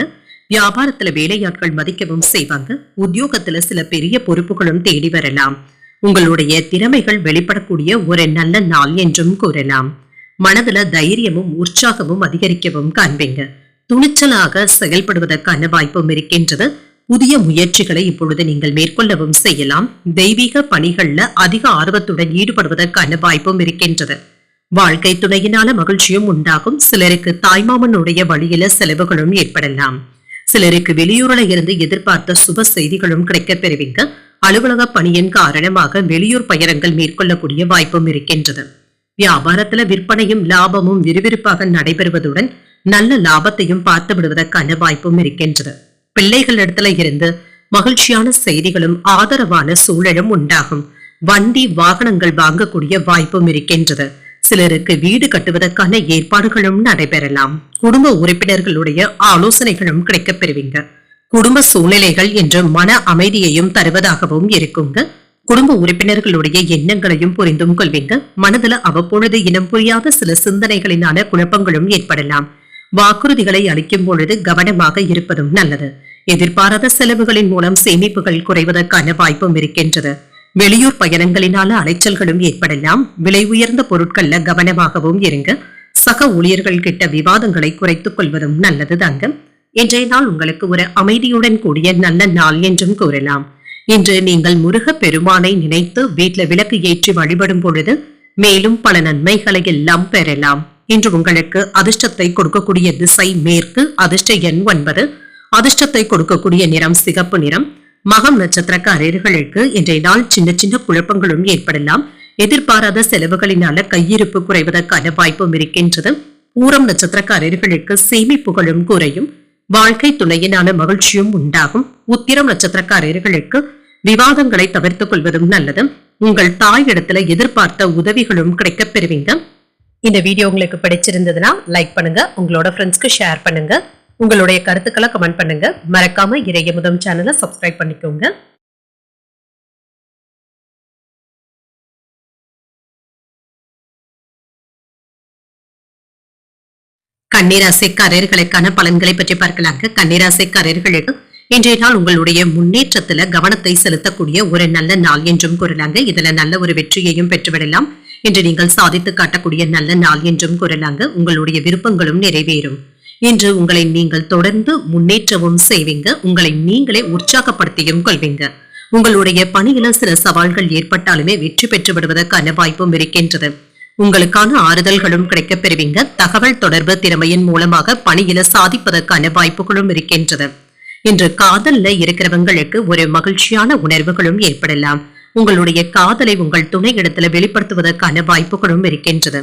வியாபாரத்துல வேலையாட்கள் மதிக்கவும் செய்வாங்க. உத்தியோகத்துல சில பெரிய பொறுப்புகளும் தேடி வரலாம். உங்களுடைய திறமைகள் வெளிப்படக்கூடிய ஒரு நல்ல நாள் என்றும் கூறலாம். மனதுல தைரியமும் உற்சாகமும் அதிகரிக்கவும் காண்பீங்க. துணிச்சலாக செயல்படுவதற்கான வாய்ப்பும் இருக்கின்றது. புதிய முயற்சிகளை இப்பொழுது நீங்கள் மேற்கொள்ளவும் செய்யலாம். தெய்வீக பணிகள்ல அதிக ஆர்வத்துடன் ஈடுபடுவதற்கான வாய்ப்பும் இருக்கின்றது. வாழ்க்கை துணையினால மகிழ்ச்சியும் உண்டாகும். சிலருக்கு தாய்மாமனுடைய வழியில செலவுகளும் ஏற்படலாம். சிலருக்கு வெளியூர்ல இருந்து எதிர்பார்த்த சுப செய்திகளும் கிடைக்கப் பெறுவீங்க. அலுவலக பணியின் காரணமாக வெளியூர் பயணங்கள் மேற்கொள்ளக்கூடிய வாய்ப்பும் இருக்கின்றது. வியாபாரத்துல விற்பனையும் லாபமும் விறுவிறுப்பாக நடைபெறுவதுடன் நல்ல லாபத்தையும் பார்த்து விடுவதற்கான வாய்ப்பும் இருக்கின்றது. பிள்ளைகளிடத்துல இருந்து மகிழ்ச்சியான செய்திகளும் ஆதரவான சூழலும் உண்டாகும். வண்டி வாகனங்கள் வாங்கக்கூடிய வாய்ப்பும் இருக்கின்றது. சிலருக்கு வீடு கட்டுவதற்கான ஏற்பாடுகளும் நடைபெறலாம். குடும்ப உறுப்பினர்களுடைய ஆலோசனைகளும் கிடைக்கப் பெறுவீங்க. குடும்ப சூழ்நிலைகள் என்று மன அமைதியையும் தருவதாகவும் இருக்குங்க. குடும்ப உறுப்பினர்களுடைய எண்ணங்களையும் புரிந்தும் கொள்வீங்க. மனதுல அவ்வப்பொழுது இனம் புரியாத சில சிந்தனைகளினால குழப்பங்களும் ஏற்படலாம். வாக்குறுதிகளை அளிக்கும் பொழுது கவனமாக இருப்பதும் நல்லது. எதிர்பாராத செலவுகளின் மூலம் சேமிப்புகள் குறைவதற்கான வாய்ப்பும் இருக்கின்றது. வெளியூர் பயணங்களினால அலைச்சல்களும் ஏற்படலாம். விலை உயர்ந்த பொருட்கள்ல கவனமாகவும் இருங்க. சக ஊழியர்கள் கிட்ட விவாதங்களை குறைத்துக் கொள்வதும் நல்லது தாங்க. இன்றைய நாள் உங்களுக்கு ஒரு அமைதியுடன் கூடிய நல்ல நாள் என்றும் கூறலாம். இன்று நீங்கள் முருக பெருமானை நினைத்து வீட்டுல விளக்கு ஏற்றி வழிபடும் பொழுது மேலும் பல நன்மைகளை எல்லாம் பெறலாம். இன்று உங்களுக்கு அதிர்ஷ்டத்தை கொடுக்கக்கூடிய திசை மேற்கு. அதிர்ஷ்ட எண் 9. அதிர்ஷ்டத்தை கொடுக்கக்கூடிய நிறம் சிகப்பு நிறம். மகம் நட்சத்திரக்காரர்களுக்கு இன்றைய நாள் சின்ன சின்ன குழப்பங்களும் ஏற்படலாம். எதிர்பாராத செலவுகளினால கையிருப்பு குறைவதற்கான வாய்ப்பும் இருக்கின்றது. பூரம் நட்சத்திரக்காரர்களுக்கு சேமிப்புகளும் குறையும். வாழ்க்கை துணையினால மகிழ்ச்சியும் உண்டாகும். உத்திரம் நட்சத்திரக்காரர்களுக்கு விவாதங்களை தவிர்த்துக் கொள்வதும் நல்லது. உங்கள் தாய் இடத்துல எதிர்பார்த்த உதவிகளும் கிடைக்கப் பெறுவீங்க. இந்த வீடியோ உங்களுக்கு பிடிச்சிருந்ததுன்னா லைக் பண்ணுங்க. உங்களோட ஃப்ரெண்ட்ஸ்க்கு ஷேர் பண்ணுங்க. உங்களுடைய கருத்துக்களை கமெண்ட் பண்ணுங்க. மறக்காம இறையமுதம் சேனலை சப்ஸ்கிரைப் பண்ணிக்கோங்க. கன்னிராசிக்காரர்களுக்கான பலன்களை பற்றி பார்க்கலாங்க. கன்னிராசிக்காரர்களுக்கு இன்றைய நாள் உங்களுடைய முன்னேற்றத்துல கவனத்தை செலுத்தக்கூடிய ஒரு நல்ல நாள் என்றும் கூறலாங்க. இதுல நல்ல ஒரு வெற்றியையும் பெற்றுவிடலாம். இன்று நீங்கள் சாதித்து காட்டக்கூடிய நல்ல நாள் என்றும் கூறலாங்க. உங்களுடைய விருப்பங்களும் நிறைவேறும். இன்று உங்களை நீங்கள் தொடர்ந்து முன்னேற்றவும் செய்வீங்க. உங்களை நீங்களே உற்சாகப்படுத்தியும் கொள்வீங்க. உங்களுடைய பணியில சில சவால்கள் ஏற்பட்டாலுமே வெற்றி பெற்று விடுவதற்கான வாய்ப்பும் இருக்கின்றது. உங்களுக்கான ஆறுதல்களும் கிடைக்கப் பெறுவீங்க. தகவல் தொடர்பு திறமையின் மூலமாக பணியில சாதிப்பதற்கான வாய்ப்புகளும் இருக்கின்றது. இன்று காதல்ல இருக்கிறவங்களுக்கு ஒரு மகிழ்ச்சியான உணர்வுகளும் ஏற்படலாம். உங்களுடைய காதலை உங்கள் துணை இடத்துல வெளிப்படுத்துவதற்கான வாய்ப்புகளும் இருக்கின்றது.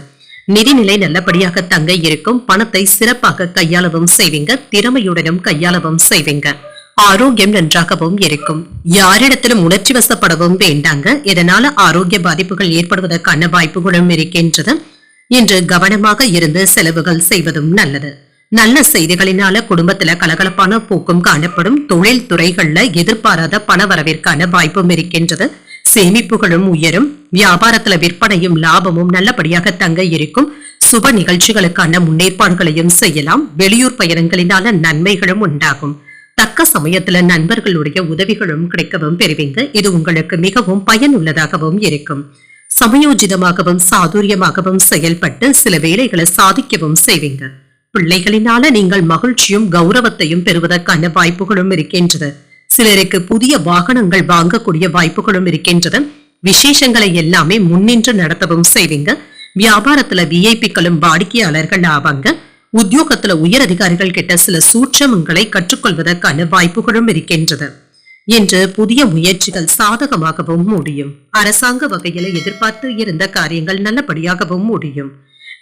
நிதிநிலை நல்லபடியாக தங்க இருக்கும். பணத்தை சிறப்பாக கையாளவும் செய்வீங்க. திறமையுடனும் கையாளவும் செய்வீங்க. ஆரோக்கியம் நன்றாகவும் இருக்கும். யாரிடத்திலும் உணர்ச்சி வசப்படவும் வேண்டாங்க. இதனால ஆரோக்கிய பாதிப்புகள் ஏற்படுவதற்கான வாய்ப்புகளும் இருக்கின்றது. இன்று கவனமாக இருந்து செலவுகள் செய்வதும் நல்லது. நல்ல செய்திகளினால குடும்பத்துல கலகலப்பான போக்கும் காணப்படும். தொழில் துறைகள்ல எதிர்பாராத பண வரவிற்கான வாய்ப்பும் இருக்கின்றது. சேமிப்புகளும் உயரும். வியாபாரத்துல விற்பனையும் லாபமும் நல்லபடியாக தங்க இருக்கும். சுப நிகழ்ச்சிகளுக்கான முன்னேற்பாடுகளையும் செய்யலாம். வெளியூர் பயணங்களினால நன்மைகளும் உண்டாகும். தக்க சமயத்துல நண்பர்களுடைய உதவிகளும் கிடைக்கவும் பெறுவீங்க. இது உங்களுக்கு மிகவும் பயனுள்ளதாகவும் இருக்கும். சமயோஜிதமாகவும் சாதுரியமாகவும் செயல்பட்டு சில வேலைகளை சாதிக்கவும் செய்வீங்க. பிள்ளைகளினால நீங்கள் மகிழ்ச்சியும் கௌரவத்தையும் பெறுவதற்கான வாய்ப்புகளும் இருக்கின்றது. சிலருக்கு புதிய வாகனங்கள் வாங்கக்கூடிய வாய்ப்புகளும் இருக்கின்றது. விசேஷங்களை எல்லாமே முன்னின்று நடத்தவும் செய்வீங்க. வியாபாரத்துல விஐபிக்களும் வாடிக்கையாளர்கள் ஆவாங்க. உத்தியோகத்துல உயர் அதிகாரிகள் கிட்ட சில சூட்சமங்களை கற்றுக்கொள்வதற்கான வாய்ப்புகளும் இருக்கின்றது. இன்று புதிய முயற்சிகள் சாதகமாகவும் முடியும். அரசாங்க வகையில எதிர்பார்த்து இருந்த காரியங்கள் நல்லபடியாகவும் முடியும்.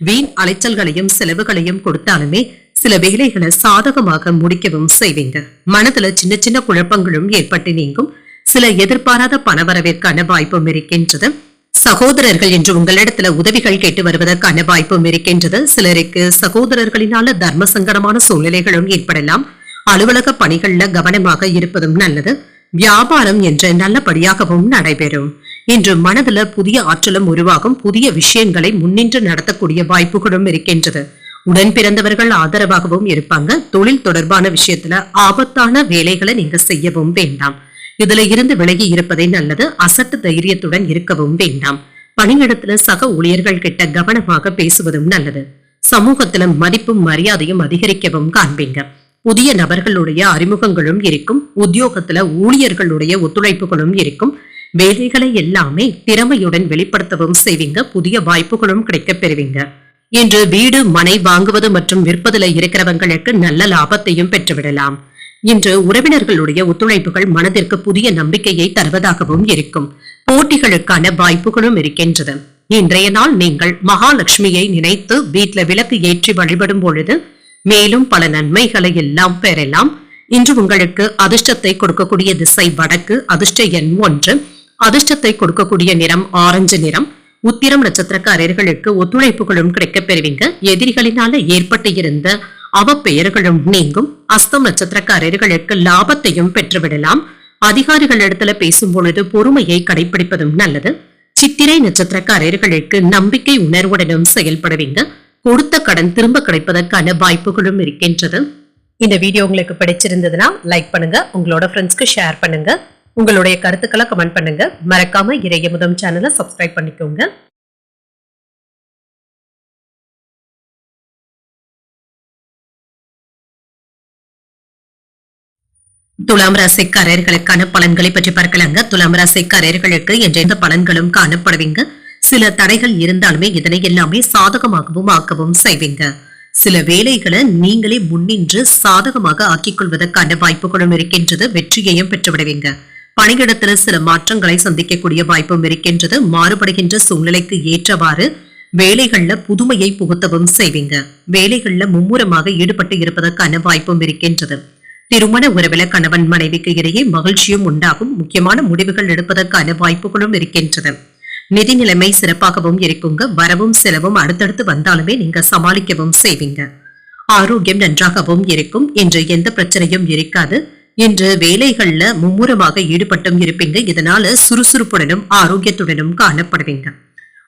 வீண் அலைச்சல்களையும் செலவுகளையும் கொடுத்தாலுமே சில வேலைகளை சாதகமாக முடிக்கவும் செய்வீங்க. மனதுல சின்ன சின்ன குழப்பங்களும் ஏற்பட்டு நீங்கும். சில எதிர்பாராத பணவரவிற்கான வாய்ப்பும் இருக்கின்றது. சகோதரர்கள் என்று உங்களிடத்துல உதவிகள் கேட்டு வருவதற்கான வாய்ப்பும் இருக்கின்றது. சிலருக்கு சகோதரர்களினால தர்ம சங்கடமான சூழ்நிலைகளும் ஏற்படலாம். அலுவலக பணிகள்ல கவனமாக இருப்பதும் நல்லது. வியாபாரம் என்று நல்லபடியாகவும் நடைபெறும். இன்று மனதுல புதிய ஆற்றலும் உருவாகும். புதிய விஷயங்களை முன்னின்று நடத்தக்கூடிய வாய்ப்புகளும் இருக்கின்றது. உடன் பிறந்தவர்கள் ஆதரவாகவும் இருப்பாங்க. தொழில் தொடர்பான விஷயத்துல ஆபத்தான வேலைகளை நீங்க செய்யவும் வேண்டாம். இதுல இருந்து விலகி இருப்பதே நல்லது. அசட்டு தைரியத்துடன் இருக்கவும் வேண்டாம். பணியிடத்துல சக ஊழியர்கள் கிட்ட கவனமாக பேசுவதும் நல்லது. சமூகத்துல மதிப்பும் மரியாதையும் அதிகரிக்கவும் காண்பீங்க. புதிய நபர்களுடைய அறிமுகங்களும் இருக்கும். உத்தியோகத்துல ஊழியர்களுடைய ஒத்துழைப்புகளும் இருக்கும். வேலைகளை எல்லாமே திறமையுடன் வெளிப்படுத்தவும் செய்வீங்க. புதிய வாய்ப்புகளும் கிடைக்க பெறுவீங்க. இன்று வீடு மனை வாங்குவது மற்றும் விற்பதுல இருக்கிறவங்களுக்கு நல்ல லாபத்தையும் பெற்றுவிடலாம். இன்று உறவினர்களுடைய ஒத்துழைப்புகள் மனதிற்கு புதிய நம்பிக்கையை தருவதாகவும் இருக்கும். போட்டிகளுக்கான வாய்ப்புகளும் இருக்கின்றது. இன்றைய நாள் நீங்கள் மகாலட்சுமியை நினைத்து வீட்டில் விளக்கு ஏற்றி வழிபடும் பொழுது மேலும் பல நன்மைகளை எல்லாம் பெறலாம். இன்று உங்களுக்கு அதிர்ஷ்டத்தை கொடுக்கக்கூடிய திசை வடக்கு. அதிர்ஷ்ட எண் 1. அதிர்ஷ்டத்தை கொடுக்கக்கூடிய நிறம் ஆரஞ்சு நிறம். உத்திரம் நட்சத்திரக்காரர்களுக்கு ஒத்துழைப்புகளும் கிடைக்க பெறுவீங்க. எதிரிகளினால ஏற்பட்டு இருந்த அவப்பெயர்களும் நீங்கும். அஸ்தம் நட்சத்திரக்காரர்களுக்கு லாபத்தையும் பெற்றுவிடலாம். அதிகாரிகளிடத்துல பேசும் பொழுது பொறுமையை கடைபிடிப்பதும் நல்லது. சித்திரை நட்சத்திரக்காரர்களுக்கு நம்பிக்கை உணர்வுடனும் செயல்படுவீங்க. கொடுத்த கடன் திரும்ப கிடைப்பதற்கான வாய்ப்புகளும் இருக்கின்றது. இந்த வீடியோ உங்களுக்கு பிடிச்சிருந்ததுன்னா லைக் பண்ணுங்க. உங்களோட ஃப்ரெண்ட்ஸ்க்கு ஷேர் பண்ணுங்க. உங்களுடைய கருத்துக்களை கமெண்ட் பண்ணுங்க. மறக்காம இறையமுதம் சேனலை சப்ஸ்கிரைப் பண்ணிக்கோங்க. துலாம் ராசிக்காரர்களுக்கான பலன்களை பற்றி பார்க்கலாங்க. துலாம் ராசிக்காரர்களுக்கு எந்த பலன்களும் காணப்படுவீங்க. சில தடைகள் இருந்தாலுமே இதனை எல்லாமே சாதகமாகவும் ஆக்கவும் செய்வீங்க. சில வேலைகளை நீங்களே முன்னின்று சாதகமாக ஆக்கிக் கொள்வதற்கான வாய்ப்புகளும் இருக்கின்றது. வெற்றியையும் பெற்றுவிடுவீங்க. பணியிடத்துல சில மாற்றங்களை சந்திக்கக்கூடிய வாய்ப்பும் இருக்கின்றது. மாறுபடுகின்ற சூழ்நிலைக்கு ஏற்றவாறு வேலைகள்ல புதுமையை புகுத்தவும் செய்வீங்க. வேலைகள்ல மும்முரமாக ஈடுபட்டு இருப்பதற்கான வாய்ப்பும் இருக்கின்றது. திருமண உறவில கணவன் மனைவிக்கு இடையே மகிழ்ச்சியும் உண்டாகும். முக்கியமான முடிவுகள் எடுப்பதற்கான வாய்ப்புகளும் இருக்கின்றது. நிதி நிலைமை சிறப்பாகவும் இருக்குங்க. வரவும் செலவும் அடுத்தடுத்து வந்தாலுமே நீங்க சமாளிக்கவும் செய்வீங்க. ஆரோக்கியம் நன்றாகவும் இருக்கும். இன்று எந்த பிரச்சனையும் இருக்காது. இன்று வேலைகள்ல மும்முரமாக ஈடுபட்டும் இருப்பீங்க. இதனால சுறுசுறுப்புடனும் ஆரோக்கியத்துடனும் காணப்படுவீங்க.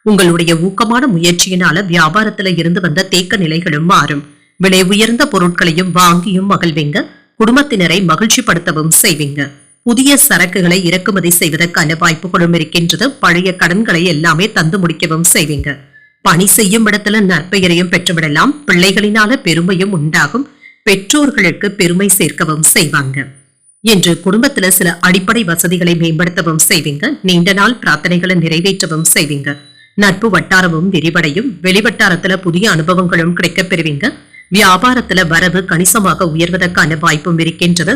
உங்களுடைய ஊக்கமான முயற்சியினால வியாபாரத்துல இருந்து வந்த தேக்க நிலைகளும் மாறும். விலை உயர்ந்த பொருட்களையும் வாங்கியும் மகிழ்வீங்க. குடும்பத்தினரை மகிழ்ச்சிப்படுத்தவும் செய்வீங்க. புதிய சரக்குகளை இறக்குமதி செய்வதற்கான வாய்ப்புகளும் இருக்கின்றது. பழைய கடன்களை எல்லாமே தந்து முடிக்கவும் செய்வீங்க. பணி செய்யும் இடத்துல நற்பெயரையும் பெற்றுவிடலாம். பிள்ளைகளினால பெருமையும் உண்டாகும். பெற்றோர்களுக்கு பெருமை சேர்க்கவும் செய்வாங்க. என்று குடும்பத்துல சில அடிப்படை வசதிகளை மேம்படுத்தவும் செய்வீங்க. நீண்ட நாள் பிரார்த்தனைகளை நிறைவேற்றவும் செய்வீங்க. நட்பு வட்டாரமும் விரிவடையும். வெளிவட்டாரத்துல புதிய அனுபவங்களும் கிடைக்க பெறுவீங்க. வியாபாரத்துல வரவு கணிசமாக உயர்வதற்கான வாய்ப்பும் இருக்கின்றது.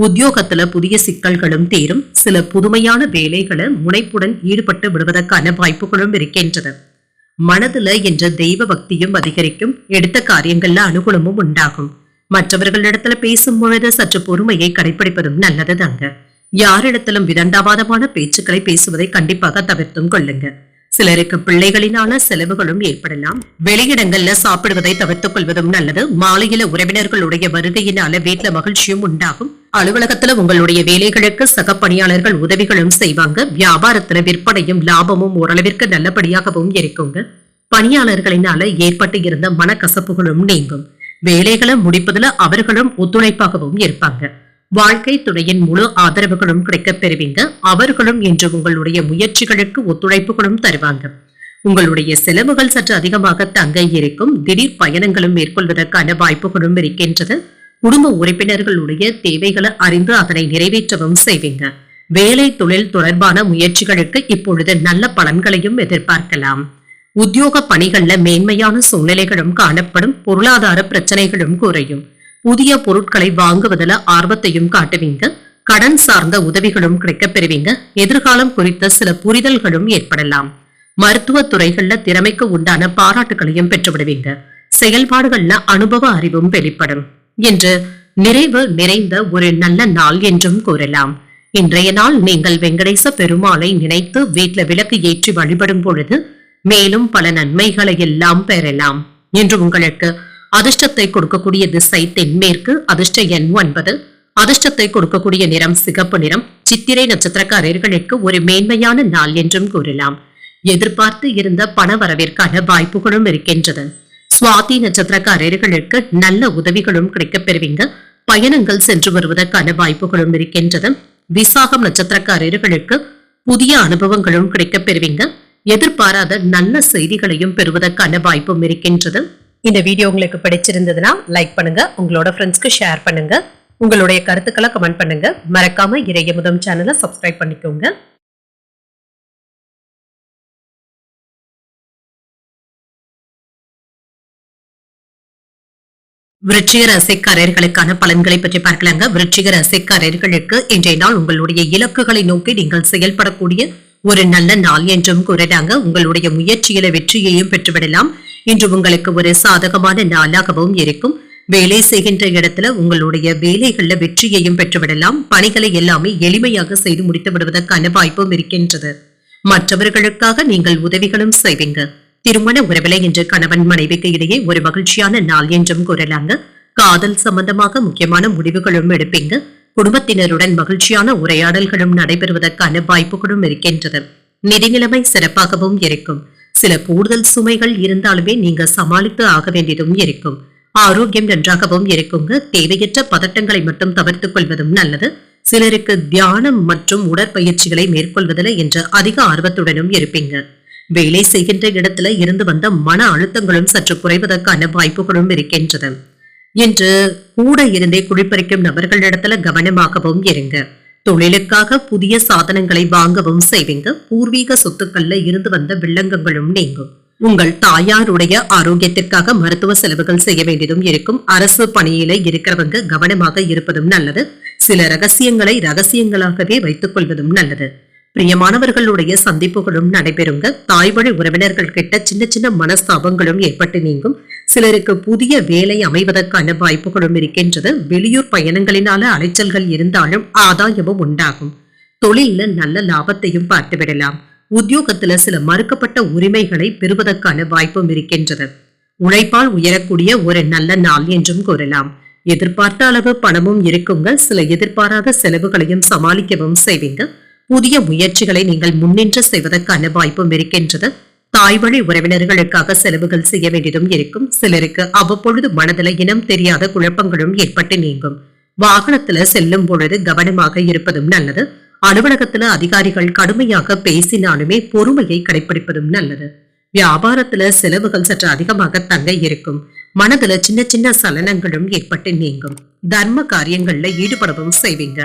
உத்தியோகத்துல புதிய சிக்கல்களும் தீரும். சில புதுமையான வேலைகளை முனைப்புடன் ஈடுபட்டு விடுவதற்கான வாய்ப்புகளும் இருக்கின்றது. மனதுல என்ற தெய்வ பக்தியும் அதிகரிக்கும். எடுத்த காரியங்கள்ல அனுகூலமும் உண்டாகும். மற்றவர்களிடத்துல பேசும் பொழுது சற்று பொறுமையை கடைபிடிப்பதும் நல்லது தாங்க. யாரிடத்திலும் விதண்டாவாதமான பேச்சுக்களை பேசுவதை கண்டிப்பாக தவிர்த்தும் கொள்ளுங்க. சிலருக்கு பிள்ளைகளினால செலவுகளும் ஏற்படலாம். வெளியிடங்கள்ல சாப்பிடுவதை தவிர்த்துக் கொள்வதும் நல்லது. மாலையில உறவினர்களுடைய வருகையினால வீட்டுல மகிழ்ச்சியும் உண்டாகும். அலுவலகத்துல உங்களுடைய வேலைகளுக்கு சக பணியாளர்கள் உதவிகளும் செய்வாங்க. வியாபாரத்துல விற்பனையும் லாபமும் ஓரளவிற்கு நல்லபடியாகவும் இருக்குங்க. பணியாளர்களினால ஏற்பட்டு இருந்த மனக்கசப்புகளும் நீங்கும். வேலைகளை முடிப்பதுல அவர்களும் ஒத்துழைப்பாகவும் இருப்பாங்க. வாழ்க்கை துணையின் முழு ஆதரவுகளும் கிடைக்க பெறுவீங்க. அவர்களும் இன்று உங்களுடைய முயற்சிகளுக்கு ஒத்துழைப்புகளும் தருவாங்க. உங்களுடைய செலவுகள் சற்று அதிகமாக தங்க இருக்கும். திடீர் பயணங்களும் மேற்கொள்வதற்கான வாய்ப்புகளும் இருக்கின்றது. குடும்ப உறுப்பினர்களுடைய தேவைகளை அறிந்து அதனை நிறைவேற்றவும் செய்வீங்க. வேலை தொழில் தொடர்பான முயற்சிகளுக்கு இப்பொழுது நல்ல பலன்களையும் எதிர்பார்க்கலாம். உத்தியோக பணிகள்ல மேன்மையான சூழ்நிலைகளும் காணப்படும். பொருளாதார பிரச்சனைகளும் குறையும். புதிய பொருட்களை வாங்குவதில் ஆர்வத்தையும் காட்டுவீங்க. கடன் சார்ந்த உதவிகளும் கிடைக்க பெறுவீங்க. எதிர்காலம் குறித்த சில புரிதல்களும் ஏற்படலாம். மருத்துவ துறைகள்ல திறமைக்கு உண்டான பாராட்டுகளையும் பெற்றுவிடுவீங்க. செயல்பாடுகள்ல அனுபவ அறிவும் வெளிப்படும். என்று நிறைவு நிறைந்த ஒரு நல்ல நாள் என்றும் கூறலாம். இன்றைய நாள் நீங்கள் வெங்கடேச பெருமாளை நினைத்து வீட்டுல விளக்கு ஏற்றி வழிபடும் பொழுது மேலும் பல நன்மைகளை எல்லாம் பெறலாம். என்று உங்களுக்கு அதிர்ஷ்டத்தை கொடுக்கக்கூடிய திசை தென்மேற்கு. அதிர்ஷ்ட எண் 9. அதிர்ஷ்டத்தை கொடுக்கக்கூடிய நிறம் சிகப்பு நிறம். சித்திரை நட்சத்திரக்காரர்களுக்கு ஒரு மேன்மையான நாள் என்றும் கூறலாம். எதிர்பார்த்து இருந்த பண வரவிற்கான வாய்ப்புகளும் இருக்கின்றது. சுவாதி நட்சத்திரக்காரர்களுக்கு நல்ல உதவிகளும் கிடைக்கப் பெறுவீங்க. பயணங்கள் சென்று வருவதற்கான வாய்ப்புகளும் இருக்கின்றது. விசாகம் நட்சத்திரக்காரர்களுக்கு புதிய அனுபவங்களும் கிடைக்கப் பெறுவீங்க. எதிர்பாராத நல்ல செய்திகளையும் பெறுவதற்கான வாய்ப்பும் இருக்கின்றது. இந்த வீடியோ உங்களுக்கு பிடிச்சிருந்ததுன்னா லைக் பண்ணுங்க, உங்களோட ஃப்ரெண்ட்ஸ்க்கு ஷேர் பண்ணுங்க, உங்களுடைய கருத்துக்களை கமெண்ட் பண்ணுங்க. மறக்காம இறையமுதம் சேனலை சப்ஸ்கிரைப் பண்ணிக்கோங்க. விருச்சிக ராசிக்காரர்களுக்கான பலன்களை பற்றி பார்க்கலாங்க. விருச்சிக ராசிக்காரர்களுக்கு இன்றைய நாள் உங்களுடைய இலக்குகளை நோக்கி நீங்கள் செயல்படக்கூடிய ஒரு நல்ல நாள் என்றும் கூறலாங்க. உங்களுடைய முயற்சியில வெற்றியையும் பெற்றுவிடலாம். இன்று உங்களுக்கு ஒரு சாதகமான நாளாகவும் இருக்கும். வேலை செய்கின்ற இடத்துல உங்களுடைய வேலைகள்ல வெற்றியையும் பெற்றுவிடலாம். பணிகளை எல்லாமே எளிமையாக செய்து முடித்து விடுவதற்கான வாய்ப்பும் இருக்கின்றது. மற்றவர்களுக்காக நீங்கள் உதவிகளும் செய்வீங்க. திருமண உறவிலை இன்று கணவன் மனைவிக்கு இடையே ஒரு மகிழ்ச்சியான நாள் என்றும் கூறலாங்க. காதல் சம்பந்தமாக முக்கியமான முடிவுகளும் எடுப்பீங்க. குடும்பத்தினருடன் மகிழ்ச்சியான உரையாடல்களும் நடைபெறுவதற்கான வாய்ப்புகளும் இருக்கின்றது. நிதி நிலைமை சிறப்பாகவும் இருக்கும். சில கூடுதல் சுமைகள் இருந்தாலுமே நீங்க சமாளித்து ஆக வேண்டியதும் இருக்கும். ஆரோக்கியம் நன்றாகவும் இருக்குங்க. தேவையற்ற பதட்டங்களை மட்டும் தவிர்த்துக் கொள்வதும் நல்லது. சிலருக்கு தியானம் மற்றும் உடற்பயிற்சிகளை மேற்கொள்வதில் என்ற அதிக ஆர்வத்துடனும் இருப்பீங்க. வேலை செய்கின்ற இடத்துல இருந்து வந்த மன அழுத்தங்களும் சற்று குறைவதற்கான வாய்ப்புகளும் இருக்கின்றது. இன்று கூட இருந்தே குடிப்பறிக்கும் நபர்களிடத்துல கவனமாகவும் இருங்க. தொழிலுக்காக புதிய சாதனங்களை வாங்கவும் செய்வீங்க. பூர்வீக சொத்துக்கள்ல இருந்து வந்த வில்லங்கங்களும் நீங்கும். உங்கள் தாயாருடைய ஆரோக்கியத்திற்காக மருத்துவ செலவுகள் செய்ய வேண்டியதும் இருக்கும். அரசு பணியில இருக்கிறவங்க கவனமாக இருப்பதும் நல்லது. சில ரகசியங்களை ரகசியங்களாகவே வைத்துக் கொள்வதும் நல்லது. பிரியமானவர்களுடைய சந்திப்புகளும் நடைபெறுங்க. தாய்வழி உறவினர்கள் கிட்ட சின்ன சின்ன மனஸ்தாபங்களும் ஏற்பட்டு நீங்கும். சிலருக்கு புதிய வேலை அமைவதற்கான வாய்ப்புகளும் இருக்கின்றது. வெளியூர் பயணங்களினால அலைச்சல்கள் இருந்தாலும் ஆதாயமும் உண்டாகும். தொழில நல்ல லாபத்தையும் பார்த்துவிடலாம். உத்தியோகத்துல சில மறுக்கப்பட்ட உரிமைகளை பெறுவதற்கான வாய்ப்பும் இருக்கின்றது. உழைப்பால் உயரக்கூடிய ஒரு நல்ல நாள் என்றும் கூறலாம். எதிர்பார்த்த அளவு பணமும் இருக்குங்க. சில எதிர்பாராத செலவுகளையும் சமாளிக்கவும் செய்வீங்க. புதிய முயற்சிகளை நீங்கள் முன்னின்று செய்வதற்கான வாய்ப்பும் இருக்கின்றது. தாய்வழி உறவினர்களுக்காக செலவுகள் செய்ய வேண்டியதும் இருக்கும். சிலருக்கு அவ்வப்பொழுது மனதில் இனம் தெரியாத குழப்பங்களும் ஏற்பட்டு நீங்கும். வாகனத்துல செல்லும் பொழுது கவனமாக இருப்பதும் நல்லது. அலுவலகத்துல அதிகாரிகள் கடுமையாக பேசினாலுமே பொறுமையை கடைபிடிப்பதும் நல்லது. வியாபாரத்துல செலவுகள் சற்று அதிகமாக தங்க இருக்கும். மனதுல சின்ன சின்ன சலனங்களும் ஏற்பட்டு நீங்கும். தர்ம காரியங்கள்ல ஈடுபடவும் செய்வீங்க.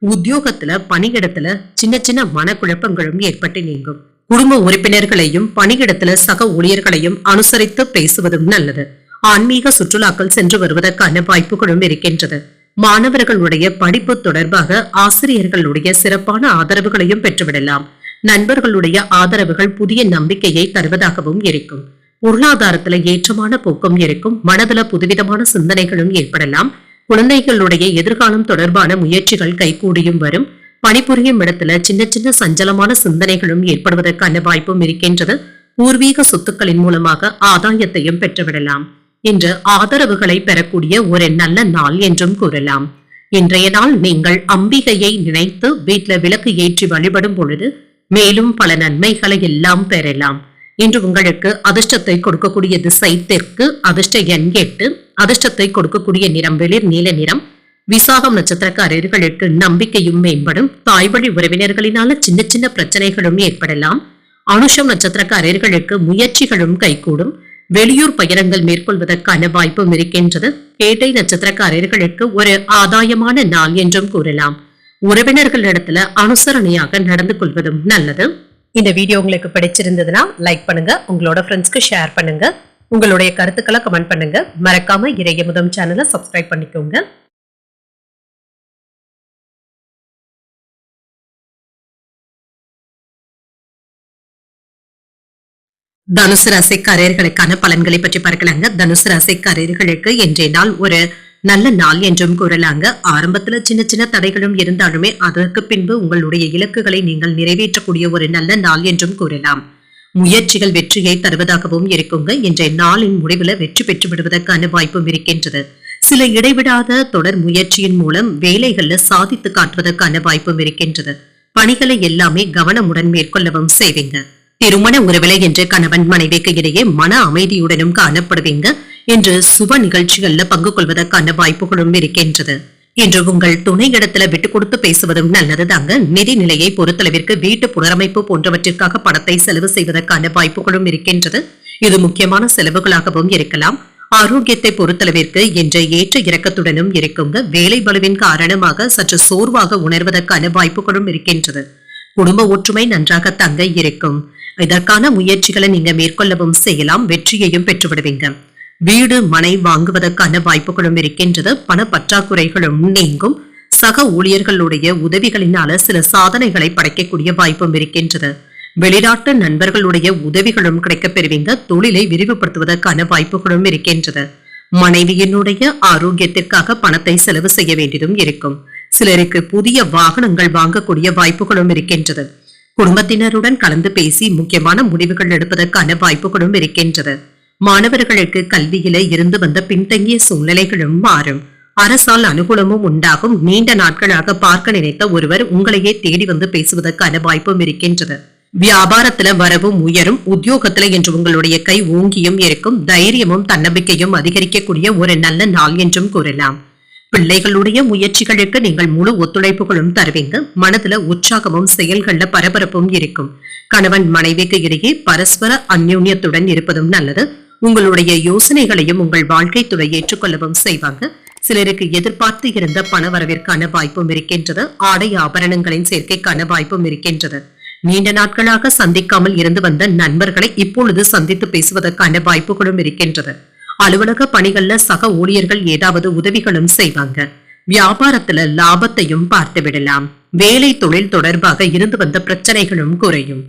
உத்தியோகத்துல பணியிடத்துல சின்ன சின்ன மனக்குழப்பங்களும் ஏற்பட்டு நீங்கும். குடும்ப உறுப்பினர்களையும் பணியிடத்துல சக ஊழியர்களையும் அனுசரித்து பேசுவதும் நல்லது. ஆன்மீக சுற்றுலாக்கள் சென்று வருவதற்கான வாய்ப்புகளும் இருக்கின்றது. மாணவர்களுடைய படிப்பு தொடர்பாக ஆசிரியர்களுடைய சிறப்பான ஆதரவுகளையும் பெற்றுவிடலாம். நண்பர்களுடைய ஆதரவுகள் புதிய நம்பிக்கையை தருவதாகவும் இருக்கும். பொருளாதாரத்துல ஏற்றமான போக்கும் இருக்கும். மனதுல புதுவிதமான சிந்தனைகளும் ஏற்படலாம். குழந்தைகளுடைய எதிர்காலம் தொடர்பான முயற்சிகள் கைகூடியும் வரும். பணிபுரியும் இடத்துல சின்ன சின்ன சஞ்சலமான சிந்தனைகளும் ஏற்படுவதற்கான வாய்ப்பும் இருக்கின்றது. பூர்வீக சொத்துக்களின் மூலமாக ஆதாயத்தையும் பெற்றுவிடலாம். இன்று ஆதரவுகளை பெறக்கூடிய ஒரு நல்ல நாள் என்றும் கூறலாம். இன்றைய நாள் நீங்கள் அம்பிகையை நினைத்து வீட்டுல விளக்கு ஏற்றி வழிபடும் பொழுது மேலும் பல நன்மைகளை எல்லாம் பெறலாம். இன்று உங்களுக்கு அதிர்ஷ்டத்தை கொடுக்கக்கூடிய திசை தெற்கு. அதிர்ஷ்ட எண் 8. அதிர்ஷ்டத்தை கொடுக்கக்கூடிய நிறம் வெளிர் நீல நிறம். விசாகம் நட்சத்திரக்காரர்களுக்கு நம்பிக்கையும் மேம்படும். தாய்வழி உறவினர்களினால சின்ன சின்ன பிரச்சனைகளும் ஏற்படலாம். அனுஷம் நட்சத்திரக்காரர்களுக்கு முயற்சிகளும் கைகூடும். வெளியூர் பயணங்கள் மேற்கொள்வதற்கான வாய்ப்பும் இருக்கின்றது. கேட்டை நட்சத்திரக்காரர்களுக்கு ஒரு ஆதாயமான நாள் என்றும் கூறலாம். உறவினர்களிடத்துல அனுசரணையாக நடந்து கொள்வதும் நல்லது. இந்த வீடியோ உங்களுக்கு பிடிச்சிருந்ததுன்னா லைக் பண்ணுங்க, உங்களோட ஃப்ரெண்ட்ஸ்க்கு ஷேர் பண்ணுங்க, உங்களுடைய கருத்துக்களை கமெண்ட் பண்ணுங்க. மறக்காம இறையமுதம் சேனலை சப்ஸ்கிரைப் பண்ணிக்கோங்க. தனுசு ராசிக்காரர்களுக்கான பலன்களை பற்றி பார்க்கலாங்க. தனுசு ராசிக்காரர்களுக்கு இன்றைய நாள் ஒரு நல்ல நாள் என்றும் கூறலாங்க. ஆரம்பத்துல சின்ன சின்ன தடைகளும் இருந்தாலுமே அதற்கு பின்பு உங்களுடைய இலக்குகளை நீங்கள் நிறைவேற்றக்கூடிய ஒரு நல்ல நாள் என்றும் கூறலாம். முயற்சிகள் வெற்றியை தருவதாகவும் இருக்குங்க. இன்றைய நாளின் முடிவுல வெற்றி பெற்று விடுவதற்கான வாய்ப்பும் இருக்கின்றது. சில இடைவிடாத தொடர் முயற்சியின் மூலம் வேலைகள்ல சாதித்து காட்டுவதற்கான வாய்ப்பும் இருக்கின்றது. பணிகளை எல்லாமே கவனமுடன் மேற்கொள்ளவும் செய்வீங்க. திருமண உறவிலை என்று கணவன் மனைவிக்கு இடையே மன அமைதியுடனும் காணப்படுவீங்க என்று சுப நிகழ்ச்சிகள்ல பங்கு கொள்வதற்கான வாய்ப்புகளும் இருக்கின்றது. இன்று உங்கள் துணை இடத்துல விட்டு கொடுத்து பேசுவதும் நல்லது தாங்க. நிதி நிலையை பொறுத்தளவிற்கு வீட்டு புனரமைப்பு போன்றவற்றிற்காக பணத்தை செலவு செய்வதற்கான வாய்ப்புகளும் இருக்கின்றது. இது முக்கியமான செலவுகளாகவும் இருக்கலாம். ஆரோக்கியத்தை பொறுத்தளவிற்கு என்ற ஏற்ற இறக்கத்துடனும் இருக்குங்க. வேலை பளுவின் காரணமாக சற்று சோர்வாக உணர்வதற்கான வாய்ப்புகளும் இருக்கின்றது. குடும்ப ஒற்றுமை நன்றாக தங்க இருக்கும். இதற்கான முயற்சிகளை நீங்க மேற்கொள்ளவும் செய்யலாம். வெற்றியையும் பெற்றுவிடுவீங்க. வீடு மனை வாங்குவதற்கான வாய்ப்புகளும் இருக்கின்றது. பண பற்றாக்குறைகளும் நீங்கும். சக ஊழியர்களுடைய உதவிகளினால சில சாதனைகளை படைக்கக்கூடிய வாய்ப்பும் இருக்கின்றது. வெளிநாட்டு நண்பர்களுடைய உதவிகளும் கிடைக்கப் பெறுவீங்க. தொழிலை விரிவுபடுத்துவதற்கான வாய்ப்புகளும் இருக்கின்றது. மனைவியினுடைய ஆரோக்கியத்திற்காக பணத்தை செலவு செய்ய வேண்டியதும் இருக்கும். சிலருக்கு புதிய வாகனங்கள் வாங்கக்கூடிய வாய்ப்புகளும் இருக்கின்றது. குடும்பத்தினருடன் கலந்து பேசி முக்கியமான முடிவுகள் எடுப்பதற்கான வாய்ப்புகளும் இருக்கின்றது. மாணவர்களுக்கு கல்வியில இருந்து வந்த பின்தங்கிய சூழ்நிலைகளும் மாறும். அரசால் அனுகூலமும் உண்டாகும். நீண்ட நாட்களாக பார்க்க நினைத்த ஒருவர் உங்களையே தேடி வந்து பேசுவதற்கான வாய்ப்பும் இருக்கின்றது. வியாபாரத்துல வரவும் உயரும். உத்தியோகத்துல என்று உங்களுடைய கை ஓங்கியும் இருக்கும். தைரியமும் தன்னம்பிக்கையும் அதிகரிக்கக்கூடிய ஒரு நல்ல நாள் என்றும் கூறலாம். பிள்ளைகளுடைய முயற்சிகளுக்கு நீங்கள் முழு ஒத்துழைப்புகளும் தருவீங்க. மனதுல உற்சாகமும் செயல்கள்ல பரபரப்பும் இருக்கும். கணவன் மனைவிக்கு இடையே பரஸ்பர அந்யோன்யத்துடன் இருப்பதும் நல்லது. உங்களுடைய யோசனைகளையும் உங்கள் வாழ்க்கை துணை ஏற்றுக்கொள்ளவும் செய்வாங்க. சிலருக்கு எதிர்பார்த்து இருந்த பண வரவிற்கான வாய்ப்பும் இருக்கின்றது. ஆடை ஆபரணங்களின் சேர்க்கைக்கான வாய்ப்பும் இருக்கின்றது. நீண்ட நாட்களாக சந்திக்காமல் இருந்து வந்த நண்பர்களை இப்பொழுது சந்தித்து பேசுவதற்கான வாய்ப்புகளும் இருக்கின்றது. அலுவலக பணிகள்ல சக ஊழியர்கள் ஏதாவது உதவிகளும் செய்வாங்க. வியாபாரத்துல லாபத்தையும் பார்த்து விடலாம். வேலை தொழில் தொடர்பாக இருந்து வந்த பிரச்சனைகளும் குறையும்.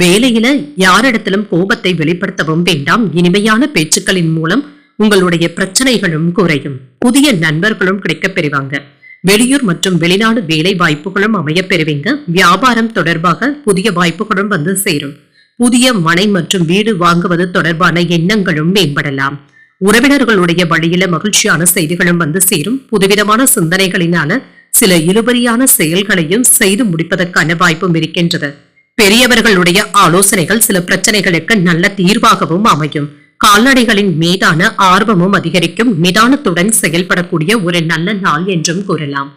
வேலையில யாரிடத்திலும் கோபத்தை வெளிப்படுத்தவும் வேண்டாம். இனிமையான பேச்சுக்களின் மூலம் உங்களுடைய பிரச்சனைகளும் குறையும். புதிய நண்பர்களும் கிடைக்கப் பெறுவாங்க. வெளியூர் மற்றும் வெளிநாடு வேலை வாய்ப்புகளும் அமைய பெறுவீங்க. வியாபாரம் தொடர்பாக புதிய வாய்ப்புகளும் வந்து சேரும். புதிய மனை மற்றும் வீடு வாங்குவது தொடர்பான எண்ணங்களும் மேம்படலாம். உறவினர்களுடைய வழியில மகிழ்ச்சியான செய்திகளும் வந்து சேரும். புதுவிதமான சிந்தனைகளினால சில இழுபறியான செயல்களையும் செய்து முடிப்பதற்கான வாய்ப்பும் இருக்கின்றது. பெரியவர்களுடைய ஆலோசனைகள் சில பிரச்சனைகளுக்கு நல்ல தீர்வாகவும் அமையும். கால்நடைகளின் மீதான ஆர்வமும் அதிகரிக்கும். நிதானத்துடன் செயல்படக்கூடிய ஒரு நல்ல நாள் என்றும் கூறலாம்.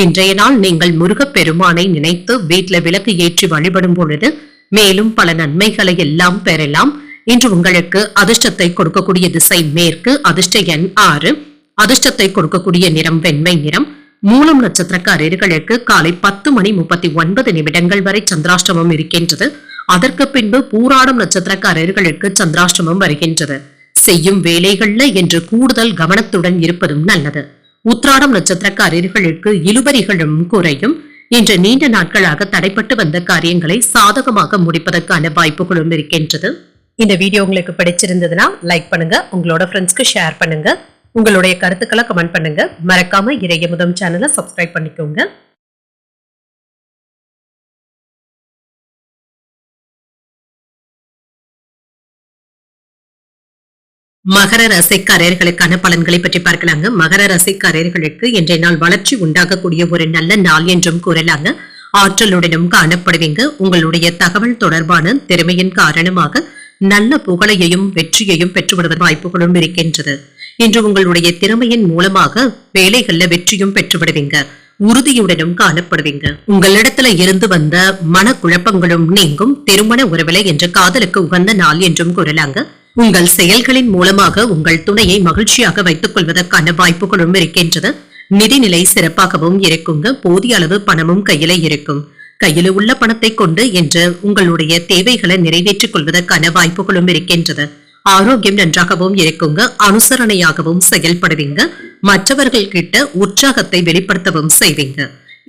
இன்றைய நாள் நீங்கள் முருகப் பெருமானை நினைத்து வீட்டில் விளக்கு ஏற்றி வழிபடும் பொழுது மேலும் பல நன்மைகளை எல்லாம் பெறலாம். இன்று உங்களுக்கு அதிர்ஷ்டத்தை கொடுக்கக்கூடிய திசை மேற்கு. அதிர்ஷ்ட எண் 6. அதிர்ஷ்டத்தை கொடுக்கக்கூடிய நிறம் வெண்மை நிறம். மூலம் நட்சத்திரக்காரர்களுக்கு காலை 10:39 வரை சந்திராஷ்டமம் இருக்கின்றது. அதற்கு பின்பு பூராடம் நட்சத்திரக்காரர்களுக்கு சந்திராஷ்டமம் வருகின்றது. செய்யும் வேலைகள்ல என்று கூடுதல் கவனத்துடன் இருப்பதும் நல்லது. உத்திராடம் நட்சத்திரக்காரர்களுக்கு இழுபறிகளும் குறையும். இன்று நீண்ட நாட்களாக தடைப்பட்டு வந்த காரியங்களை சாதகமாக முடிப்பதற்கான வாய்ப்புகளும் இருக்கின்றது. இந்த வீடியோ உங்களுக்கு பிடிச்சிருந்ததுன்னா லைக் பண்ணுங்க. உங்களோட ஃப்ரெண்ட்ஸ்க்கு ஷேர் பண்ணுங்க. உங்களுடைய கருத்துக்களை கமெண்ட் பண்ணுங்க. மறக்காம இறையமுதம் சேனலை சப்ஸ்கிரைப் பண்ணிக்கோங்க. மகர ராசிக்காரர்களுக்கான பலன்களை பற்றி பார்க்கலாங்க. மகர ராசிக்காரர்களுக்கு இன்றைய நாள் வளர்ச்சி உண்டாகக்கூடிய ஒரு நல்ல நாள் என்றும் கூறலாங்க. ஆற்றலுடனும் காணப்படுவீங்க. உங்களுடைய தகவல் தொடர்பான திறமையின் காரணமாக நல்ல புகழையையும் வெற்றியையும் பெற்றுவிடுவ வாய்ப்புகளும் இருக்கின்றது. இன்று உங்களுடைய திறமையின் மூலமாக வேலைகள்ல வெற்றியும் பெற்றுவிடுவீங்க. உறுதியுடனும் காணப்படுவீங்க. உங்களிடத்துல இருந்து வந்த மனக்குழப்பங்களும் நீங்கும். திருமண உறவிலை என்ற காதலுக்கு உகந்த நாள் என்றும் கூறலாங்க. உங்கள் செயல்களின் மூலமாக உங்கள் துணையை மகிழ்ச்சியாக வைத்துக் கொள்வதற்கான வாய்ப்புகளும் இருக்கின்றது. நிதிநிலை சிறப்பாகவும் இருக்குங்க. போதிய அளவு பணமும் கையில இருக்கும். கையில உள்ள பணத்தை கொண்டு என்று உங்களுடைய தேவைகளை நிறைவேற்றிக் கொள்வதற்கான வாய்ப்புகளும் இருக்கின்றது. ஆரோக்கியம் நன்றாகவும் இருக்குங்க. அனுசரணையாகவும் செயல்படுவீங்க. மற்றவர்கள் கிட்ட உற்சாகத்தை வெளிப்படுத்தவும் செய்வீங்க.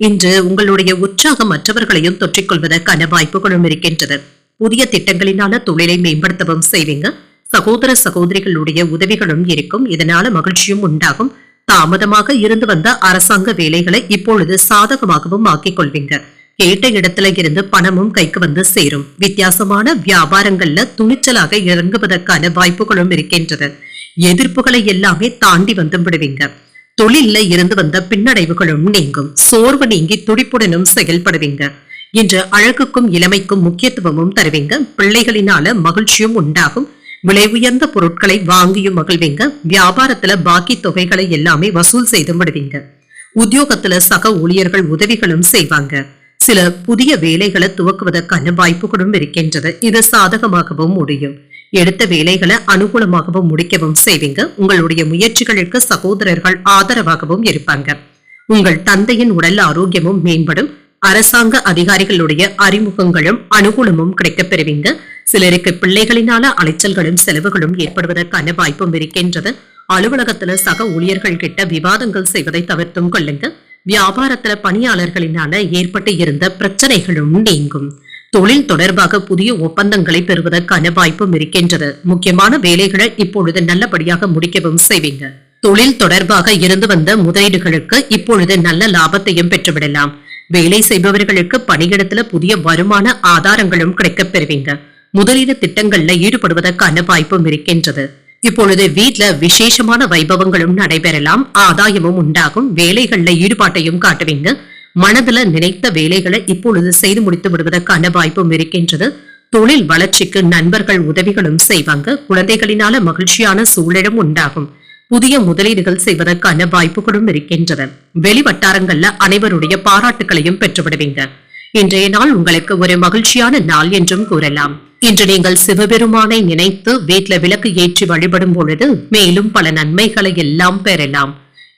இன்று உங்களுடைய உற்சாகம் மற்றவர்களையும் தொற்றிக்கொள்வதற்கான வாய்ப்புகளும் இருக்கின்றது. புதிய திட்டங்களினால தொழிலை மேம்படுத்தவும் செய்வீங்க. சகோதர சகோதரிகளுடைய உதவிகளும் இருக்கும். இதனால மகிழ்ச்சியும் உண்டாகும். தாமதமாக இருந்து வந்த அரசாங்க வேலைகளை இப்பொழுது சாதகமாகவும் ஆக்கிக் கொள்வீங்க. கேட்ட இடத்துல இருந்து பணமும் கைக்கு வந்து சேரும். வித்தியாசமான வியாபாரங்கள்ல துணிச்சலாக இறங்குவதற்கான வாய்ப்புகளும் இருக்கின்றது. எதிர்ப்புகளை எல்லாமே தாண்டி வந்து விடுவீங்க. தொழில்ல இருந்து வந்த பின்னடைவுகளும் நீங்கும். சோர்வு நீங்கி துடிப்புடனும் செயல்படுவீங்க. இன்று அழகுக்கும் இளமைக்கும் முக்கியத்துவமும் தருவீங்க. பிள்ளைகளினால மகிழ்ச்சியும் உண்டாகும். விலை உயர்ந்த பொருட்களை வாங்கியும் மகிழ்வீங்க. வியாபாரத்துல பாக்கி தொகைகளை எல்லாமே வசூல் செய்து விடுவீங்க. உத்தியோகத்துல சக ஊழியர்கள் உதவிகளும் செய்வாங்க. சில புதிய வேலைகளை துவக்குவதற்கான வாய்ப்புகளும் இருக்கின்றது. இது சாதகமாகவும் முடியும். எடுத்த வேலைகளை அனுகூலமாகவும் முடிக்கவும் செய்வீங்க. உங்களுடைய முயற்சிகளுக்கு சகோதரர்கள் ஆதரவாகவும் இருப்பாங்க. உங்கள் தந்தையின் உடல் ஆரோக்கியமும் மேம்படும். அரசாங்க அதிகாரிகளுடைய அறிமுகங்களும் அனுகூலமும் கிடைக்கப் பெறுவீங்க. சிலருக்கு பிள்ளைகளினால அலைச்சல்களும் செலவுகளும் ஏற்படுவதற்கான வாய்ப்பும் இருக்கின்றது. அலுவலகத்துல சக ஊழியர்கள் கிட்ட விவாதங்கள் செய்வதை தவிர்த்தும் கொள்ளுங்க. வியாபாரத்துல பணியாளர்களினால ஏற்பட்டு இருந்த பிரச்சனைகளும் நீங்கும். தொழில் தொடர்பாக புதிய ஒப்பந்தங்களை பெறுவதற்கான வாய்ப்பும் இருக்கின்றது. முக்கியமான வேலைகளை இப்பொழுது நல்லபடியாக முடிக்கவும் செய்வீங்க. தொழில் தொடர்பாக இருந்து வந்த முதலீடுகளுக்கு இப்பொழுது நல்ல லாபத்தையும் பெற்றுவிடலாம். வேலை செய்பவர்களுக்கு பணியிடத்துல புதிய வருமான ஆதாரங்களும் கிடைக்கப் பெறுவீங்க. முதலீடு திட்டங்கள்ல ஈடுபடுவதற்கான வாய்ப்பும் இருக்கின்றது. இப்பொழுது வீட்டுல விசேஷமான வைபவங்களும் நடைபெறலாம். ஆதாயமும் உண்டாகும். வேலைகள்ல ஈடுபாட்டையும் காட்டுவீங்க. மனதுல நினைத்த வேலைகளை இப்பொழுது செய்து முடித்து விடுவதற்கான வாய்ப்பும் இருக்கின்றது. தொழில் வளர்ச்சிக்கு நண்பர்கள் உதவிகளும் செய்வாங்க. குழந்தைகளினால மகிழ்ச்சியான சூழலும் உண்டாகும். புதிய முதலீடுகள் செய்வதற்கான வாய்ப்புகளும் இருக்கின்றது. வெளி வட்டாரங்கள்ல அனைவருடைய பாராட்டுகளையும் பெற்றுவிடுவீங்க. இன்றைய நாள் உங்களுக்கு ஒரு மகிழ்ச்சியான நாள் என்றும் கூறலாம். இன்று நீங்கள் சிவபெருமானை நினைத்து வீட்டுல விளக்கு ஏற்றி வழிபடும் பொழுது மேலும் பல நன்மைகளை எல்லாம் பெறலாம்.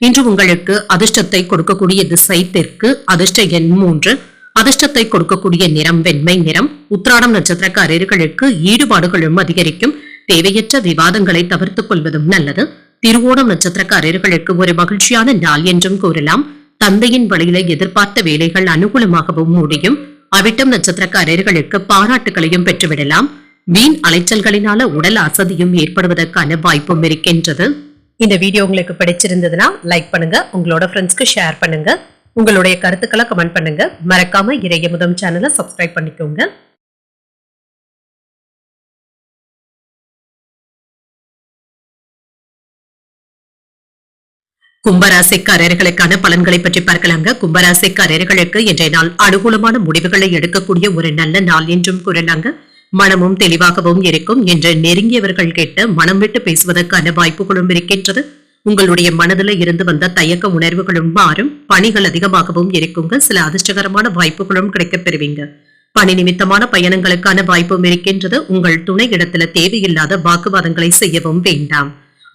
இன்று உங்களுக்கு அதிர்ஷ்டத்தை கொடுக்கக்கூடிய திசை தெற்கு. அதிர்ஷ்ட எண் 3. அதிர்ஷ்டத்தை கொடுக்கக்கூடிய நிறம் வெண்மை நிறம். உத்திராடம் நட்சத்திரக்காரர்களுக்கு ஈடுபாடுகளும் அதிகரிக்கும். தேவையற்ற விவாதங்களை தவிர்த்துக் கொள்வதும் நல்லது. திருவோணம் நட்சத்திரக்காரர்களுக்கு ஒரு மகிழ்ச்சியான நாள் என்றும் கூறலாம். தந்தையின் வழியில எதிர்பார்த்த வேலைகள் அனுகூலமாகவும் முடியும். அவிட்டம் நட்சத்திரக்காரர்களுக்கு பாராட்டுகளையும் பெற்றுவிடலாம். வீண் அலைச்சல்களினால உடல் அசதியும் ஏற்படுவதற்கான வாய்ப்பும் இருக்கின்றது. இந்த வீடியோ உங்களுக்கு பிடிச்சிருந்ததுன்னா லைக் பண்ணுங்க. உங்களோட ஃப்ரெண்ட்ஸ்க்கு ஷேர் பண்ணுங்க. உங்களுடைய கருத்துக்களை கமெண்ட் பண்ணுங்க. மறக்காம இறையமுதம் சேனலை சப்ஸ்கிரைப் பண்ணிக்கோங்க. கும்பராசிக்காரர்களுக்கான பலன்களை பற்றி பார்க்கலாங்க. கும்பராசிக்காரர்களுக்கு இன்றைய நாள் அனுகூலமான முடிவுகளை எடுக்கக்கூடிய ஒரு நல்ல நாள் என்றும் கூறலாங்க. மனமும் தெளிவாகவும் இருக்கும். என்று நெருங்கியவர்கள் கேட்ட மனம் விட்டு பேசுவதற்கான வாய்ப்புகளும் இருக்கின்றது. உங்களுடைய மனதில் இருந்து வந்த தயக்க உணர்வுகளும் மாறும். பணிகள் அதிகமாகவும் இருக்குங்க. சில அதிர்ஷ்டகரமான வாய்ப்புகளும் கிடைக்கப் பெறுவீங்க. பணி நிமித்தமான பயணங்களுக்கான வாய்ப்பும் இருக்கின்றது. உங்கள் துணை இடத்துல தேவையில்லாத வாக்குவாதங்களை செய்யவும் வேண்டாம்.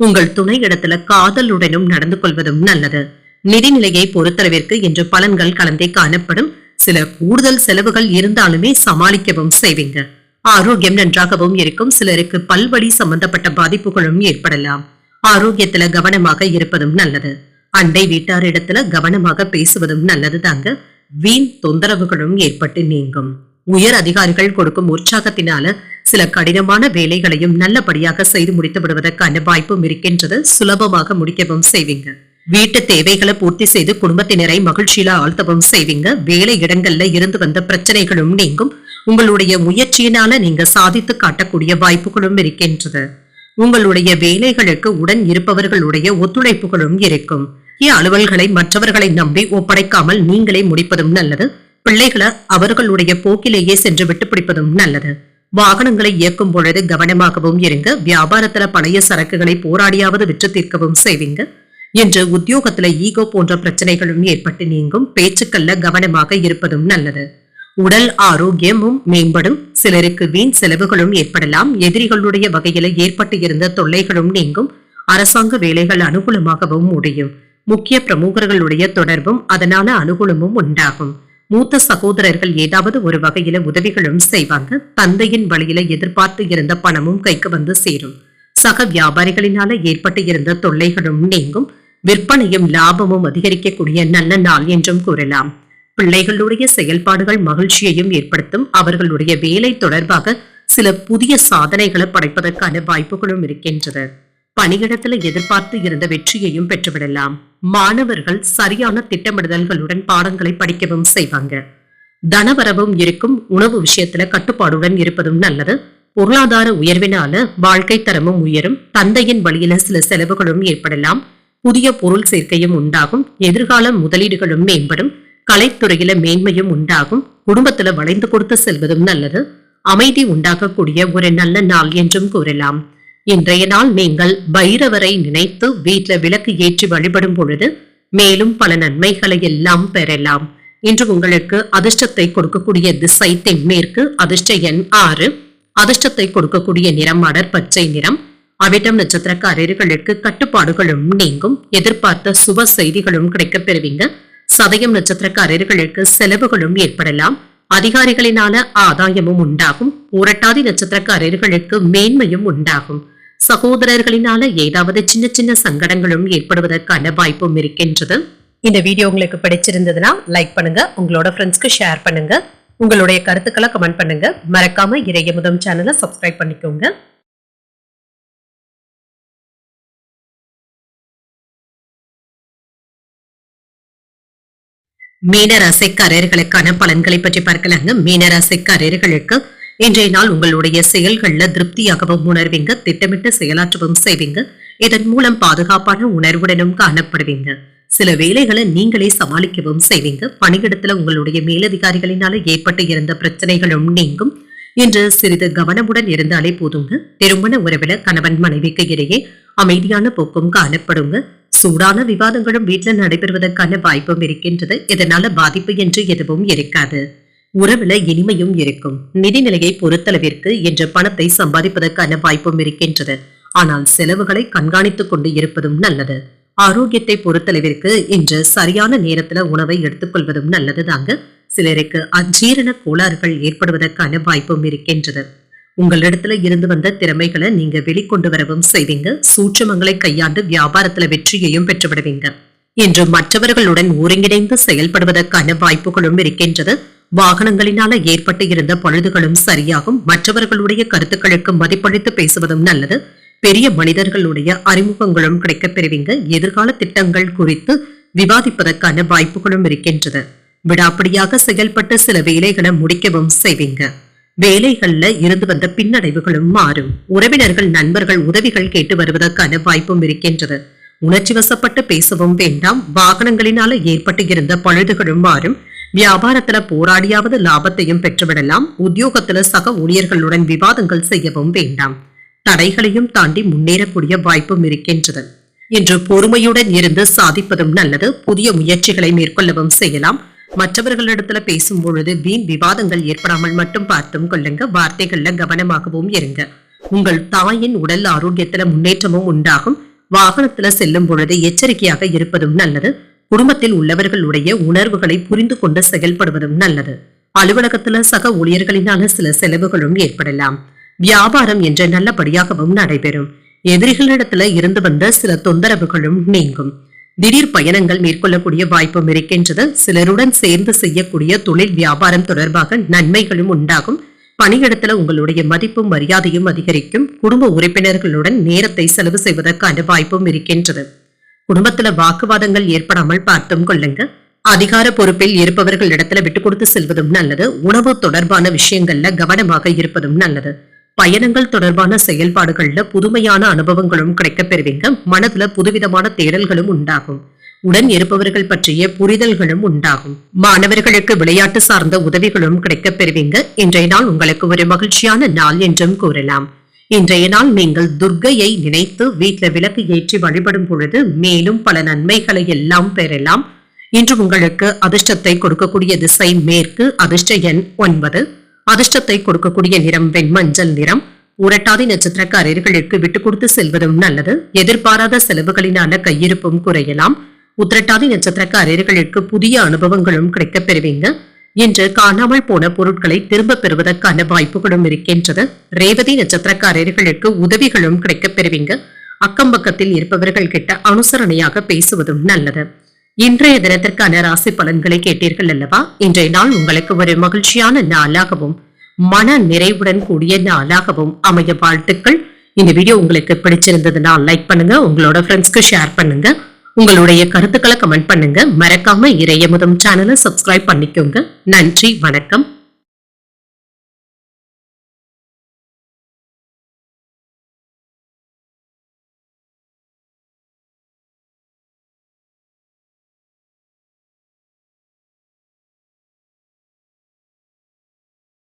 உங்கள் துணை இடத்துல காதலுடனும் நடந்து கொள்வதும் நல்லது. நிதிநிலையை பொறுத்தளவிற்கு இன்று பலன்கள் கலந்தே காணப்படும். சில கூடுதல் செலவுகள் இருந்தாலுமே சமாளிக்கவும் செய்வீங்க. ஆரோக்கியம் நன்றாகவும் இருக்கும். சிலருக்கு பல்வழி சம்பந்தப்பட்ட பாதிப்புகளும் ஏற்படலாம். ஆரோக்கியத்துல கவனமாக இருப்பதும் நல்லது. அண்டை வீட்டாரிடத்துல கவனமாக பேசுவதும் நல்லது தாங்க. வீண் தொந்தரவுகளும் ஏற்பட்டு நீங்கும். உயர் அதிகாரிகள் கொடுக்கும் உற்சாகத்தினால சில கடினமான வேலைகளையும் நல்லபடியாக செய்து முடித்து விடுவதற்கான வாய்ப்பும் இருக்கின்றது. சுலபமாக முடிக்கவும் செய்வீங்க. வீட்டு தேவைகளை பூர்த்தி செய்து குடும்பத்தினரை மகிழ்ச்சியில ஆழ்த்தவும் செய்வீங்க. வேலை இடங்கள்ல இருந்து வந்த பிரச்சனைகளும் நீங்கும். உங்களுடைய முயற்சியினால நீங்க சாதித்து காட்டக்கூடிய வாய்ப்புகளும் இருக்கின்றது. உங்களுடைய வேலைகளுக்கு உடன் இருப்பவர்களுடைய ஒத்துழைப்புகளும் இருக்கும். அலுவல்களை மற்றவர்களை நம்பி ஒப்படைக்காமல் நீங்களே முடிப்பதும் நல்லது. பிள்ளைகளை அவர்களுடைய போக்கிலேயே சென்று விட்டு பிடிப்பதும் நல்லது. வாகனங்களை இயக்கும் பொழுது கவனமாகவும் இருங்க. வியாபாரத்துல பழைய சரக்குகளை போராடியாவது விற்று தீர்க்கவும் செய்வீங்க. என்று உத்தியோகத்துல ஈகோ போன்ற பிரச்சனைகளும் ஏற்பட்டு நீங்கும். பேச்சுக்கள்ல கவனமாக இருப்பதும் நல்லது. உடல் ஆரோக்கியமும் மேம்படும். சிலருக்கு வீண் செலவுகளும் ஏற்படலாம். எதிரிகளுடைய வகையில ஏற்பட்டு இருந்த தொல்லைகளும் நீங்கும். அரசாங்க வேலைகள் அனுகூலமாகவும் முடியும். முக்கிய பிரமுகர்களுடைய தொடர்பும் அதனால அனுகூலமும் உண்டாகும். மூத்த சகோதரர்கள் ஏதாவது ஒரு வகையில உதவிகளும் செய்வாங்க. தந்தையின் வழியில எதிர்பார்த்து இருந்த பணமும் கைக்கு வந்து சேரும். சக வியாபாரிகளினால ஏற்பட்டு இருந்த தொல்லைகளும் நீங்கும். விற்பனையும் லாபமும் அதிகரிக்கக்கூடிய நல்ல நாள் என்றும் கூறலாம். பிள்ளைகளுடைய செயல்பாடுகள் மகிழ்ச்சியையும் ஏற்படுத்தும். அவர்களுடைய வேலை தொடர்பாக சில புதிய சாதனைகளை படைப்பதற்கான வாய்ப்புகளும் இருக்கின்றது. பணியிடத்துல எதிர்பார்த்து இருந்த வெற்றியையும் பெற்றுவிடலாம். மாணவர்கள் சரியான திட்டமிடுதல்களுடன் பாடங்களை படிக்கவும் செய்வாங்க. தனவரவும் இருக்கும். உணவு விஷயத்துல கட்டுப்பாடுடன் இருப்பதும் நல்லது. பொருளாதார உயர்வினால வாழ்க்கை தரமும் உயரும். தந்தையின் வழியில சில செலவுகளும் ஏற்படலாம். புதிய பொருள் சேர்க்கையும் உண்டாகும். எதிர்கால முதலீடுகளும் மேம்படும். கலைத்துறையில மேன்மையும் உண்டாகும். குடும்பத்துல வளைந்து கொடுத்து செல்வதும் நல்லது. அமைதி உண்டாகக்கூடிய ஒரு நல்ல நாள் என்றும் கூறலாம். இன்றைய நாள் நீங்கள் பைரவரை நினைத்து வீட்டுல விளக்கு ஏற்றி வழிபடும் பொழுது மேலும் பல நன்மைகளை எல்லாம் பெறலாம். இன்று உங்களுக்கு அதிர்ஷ்டத்தை கொடுக்கக்கூடிய திசை தென்மேற்கு. அதிர்ஷ்ட எண் 6. அதிர்ஷ்டத்தை கொடுக்கக்கூடிய நிறம் அடர் பச்சை நிறம். அவிட்டம் நட்சத்திரக்காரர்களுக்கு கட்டுப்பாடுகளும் நீங்கும். எதிர்பார்த்த சுப செய்திகளும் கிடைக்கப் பெறுவீங்க. சதயம் நட்சத்திரக்காரர்களுக்கு செலவுகளும் ஏற்படலாம். அதிகாரிகளினால ஆதாயமும் உண்டாகும். பூரட்டாதி நட்சத்திரக்காரர்களுக்கு மேன்மையும் உண்டாகும். சகோதரர்களினால ஏதாவது சின்ன சின்ன சங்கடங்களும் ஏற்படுவதற்கான வாய்ப்பும் இருக்கின்றது. இந்த வீடியோ உங்களுக்கு பிடிச்சிருந்ததுன்னா லைக் பண்ணுங்க, உங்களோட ஃப்ரெண்ட்ஸ்க்கு ஷேர் பண்ணுங்க, உங்களுடைய கருத்துக்களை கமெண்ட் பண்ணுங்க. மறக்காம இறையமுதம் சேனலை சப்ஸ்கிரைப் பண்ணிக்கோங்க. மீனராசிக்காரர்களுக்கான பலன்களை பற்றி பார்க்கலாங்க. மீனராசிக்காரர்களுக்கு இன்றைய நாள் உங்களுடைய செயல்கள்ல திருப்தியாகவும் உணர்வீங்க. திட்டமிட்டு செயலாற்றவும் செய்வீங்க. இதன் மூலம் பாதுகாப்பான உணர்வுடனும் காணப்படுவீங்க. சில வேலைகளை நீங்களே சமாளிக்கவும் செய்வீங்க. பணியிடத்துல உங்களுடைய மேலதிகாரிகளினால ஏற்பட்டு இருந்த பிரச்சனைகளும் நீங்கும். இன்று சிறிது கவனமுடன் இருந்தாலே போதுங்க. திருமண உறவுல கணவன் மனைவிக்கு இடையே அமைதியான போக்கும் காணப்படுங்க. சூடான விவாதங்களும் வீட்டுல நடைபெறுவதற்கான வாய்ப்பும் இருக்கின்றது. இதனால பாதிப்பு என்று எதுவும் இருக்காது. உறவுல இனிமையும் இருக்கும். நிதிநிலையை பொறுத்தளவிற்கு இன்று பணத்தை சம்பாதிப்பதற்கான வாய்ப்பும் இருக்கின்றது. ஆனால் செலவுகளை கண்காணித்துக் கொண்டு இருப்பதும் நல்லது. ஆரோக்கியத்தை பொறுத்தளவிற்கு இன்று சரியான நேரத்துல உணவை எடுத்துக்கொள்வதும் நல்லது தாங்க. சிலருக்கு அஜீரண கோளாறுகள் ஏற்படுவதற்கான வாய்ப்பும் இருக்கின்றது. உங்களிடத்துல இருந்து வந்த திறமைகளை நீங்க வெளிக்கொண்டு வரவும் செய்வீங்க. சூட்சமங்களை கையாண்டு வியாபாரத்துல வெற்றியையும் பெற்றுவிடுவீங்க. இன்று மற்றவர்களுடன் ஒருங்கிணைந்து செயல்படுவதற்கான வாய்ப்புகளும் இருக்கின்றது. வாகனங்களினால ஏற்பட்டு இருந்த பழுதுகளும் சரியாகும். மற்றவர்களுடைய கருத்துக்களுக்கு மதிப்பளித்து பேசுவதும் நல்லது. பெரிய மனிதர்களுடைய அறிமுகங்களும் கிடைக்கப் பெறுவீங்க. எதிர்கால திட்டங்கள் குறித்து விவாதிப்பதற்கான வாய்ப்புகளும் இருக்கின்றது. விடாப்பிடியாக செயல்பட்டு சில வேலைகளை முடிக்கவும் செய்வீங்க. வேலைகள்ல இருந்து வந்த பின்னடைவுகளும் மாறும். உறவினர்கள் நண்பர்கள் உதவிகள் கேட்டு வருவதற்கான வாய்ப்பும் இருக்கின்றது. உணர்ச்சி வசப்பட்டு பேசவும் வேண்டாம். வாகனங்களினால ஏற்பட்டு இருந்த பழுதுகளும் மாறும். வியாபாரத்துல போராடியாவது லாபத்தையும் பெற்றுவிடலாம். உத்தியோகத்துல சக ஊழியர்களுடன் விவாதங்கள் செய்யவும் வேண்டாம். தடைகளையும் தாண்டி முன்னேறக்கூடிய வாய்ப்பும் இருக்கின்றது. இன்று பொறுமையுடன் இருந்து சாதிப்பதும் நல்லது. புதிய முயற்சிகளை மேற்கொள்ளவும் செய்யலாம். மற்றவர்களிடத்துல பேசும் பொழுது வீண் விவாதங்கள் ஏற்படாமல் மட்டும் பார்த்தும் கொள்ளுங்க. வார்த்தைகள்ல கவனமாகவும் இருங்க. உங்கள் தாயின் உடல் ஆரோக்கியத்துல முன்னேற்றமும் உண்டாகும். வாகனத்துல செல்லும் பொழுது எச்சரிக்கையாக இருப்பதும் நல்லது. குடும்பத்தில் உள்ளவர்களுடைய உணர்வுகளை புரிந்து கொண்டு செயல்படுவதும் நல்லது. அலுவலகத்துல சக ஊழியர்களினால சில செலவுகளும் ஏற்படலாம். வியாபாரம் என்ற நல்லபடியாகவும் நடைபெறும். எதிரிகளிடத்துல இருந்து வந்த சில தொந்தரவுகளும் நீங்கும். திடீர் பயணங்கள் மேற்கொள்ளக்கூடிய வாய்ப்பும் இருக்கின்றது. சிலருடன் சேர்ந்து செய்யக்கூடிய தொழில் வியாபாரம் தொடர்பாக நன்மைகளும் உண்டாகும். பணியிடத்துல உங்களுடைய மதிப்பும் மரியாதையும் அதிகரிக்கும். குடும்ப உறுப்பினர்களுடன் நேரத்தை செலவு செய்வதற்கான வாய்ப்பும் இருக்கின்றது. குடும்பத்துல வாக்குவாதங்கள் ஏற்படாமல் பார்த்தும் கொள்ளுங்க. அதிகார பொறுப்பில் இருப்பவர்கள் இடத்துல விட்டு கொடுத்து செல்வதும் நல்லது. உணவு தொடர்பான விஷயங்கள்ல கவனமாக இருப்பதும் நல்லது. பயணங்கள் தொடர்பான செயல்பாடுகள்ல புதுமையான அனுபவங்களும் கிடைக்கப் பெறுவீங்க. மனதுல புதுவிதமான தேடல்களும் உண்டாகும். உடன் இருப்பவர்கள் பற்றிய புரிதல்களும் உண்டாகும். மாணவர்களுக்கு விளையாட்டு சார்ந்த உதவிகளும் கிடைக்கப் பெறுவீங்க. இன்றைய நாள் உங்களுக்கு ஒரு மகிழ்ச்சியான நாள் என்றும் கூறலாம். இன்றைய நாள் நீங்கள் துர்க்கையை நினைத்து வீட்டுல விளக்கு ஏற்றி வழிபடும் பொழுது மேலும் பல நன்மைகளை எல்லாம் பெறலாம். இன்று உங்களுக்கு அதிர்ஷ்டத்தை கொடுக்கக்கூடிய திசை மேற்கு. அதிர்ஷ்ட எண் 9. அதிர்ஷ்டத்தை கொடுக்கக்கூடிய நிறம் வெண்மஞ்சள் நிறம். உரட்டாதி நட்சத்திரக்காரர்களுக்கு விட்டு கொடுத்து செல்வதும் நல்லது. எதிர்பாராத செலவுகளினால கையிருப்பும் குறையலாம். உத்திரட்டாதி நட்சத்திரக்காரர்களுக்கு புதிய அனுபவங்களும் கிடைக்கப் பெறுவீங்க. இன்று காணாமல் போன பொருட்களை திரும்ப பெறுவதற்கான வாய்ப்புகளும் இருக்கின்றது. ரேவதி நட்சத்திரக்காரர்களுக்கு உதவிகளும் கிடைக்கப் பெறுவீங்க. அக்கம் பக்கத்தில் இருப்பவர்கள் கிட்ட அனுசரணையாக பேசுவதும் நல்லது. இன்றைய தினத்திற்கான ராசி பலன்களை கேட்டீர்கள் அல்லவா? இன்றைய நாள் உங்களுக்கு ஒரு மகிழ்ச்சியான நாளாகவும் மன நிறைவுடன் கூடிய நாளாகவும் அமைய வாழ்த்துக்கள். இந்த வீடியோ உங்களுக்கு பிடிச்சிருந்ததுன்னா லைக் பண்ணுங்க, உங்களோட ஃப்ரெண்ட்ஸ்க்கு ஷேர் பண்ணுங்க, உங்களுடைய கருத்துக்களை கமெண்ட் பண்ணுங்க. மறக்காம இறையமுதம் சேனலை சப்ஸ்கிரைப் பண்ணிக்கோங்க. நன்றி, வணக்கம்.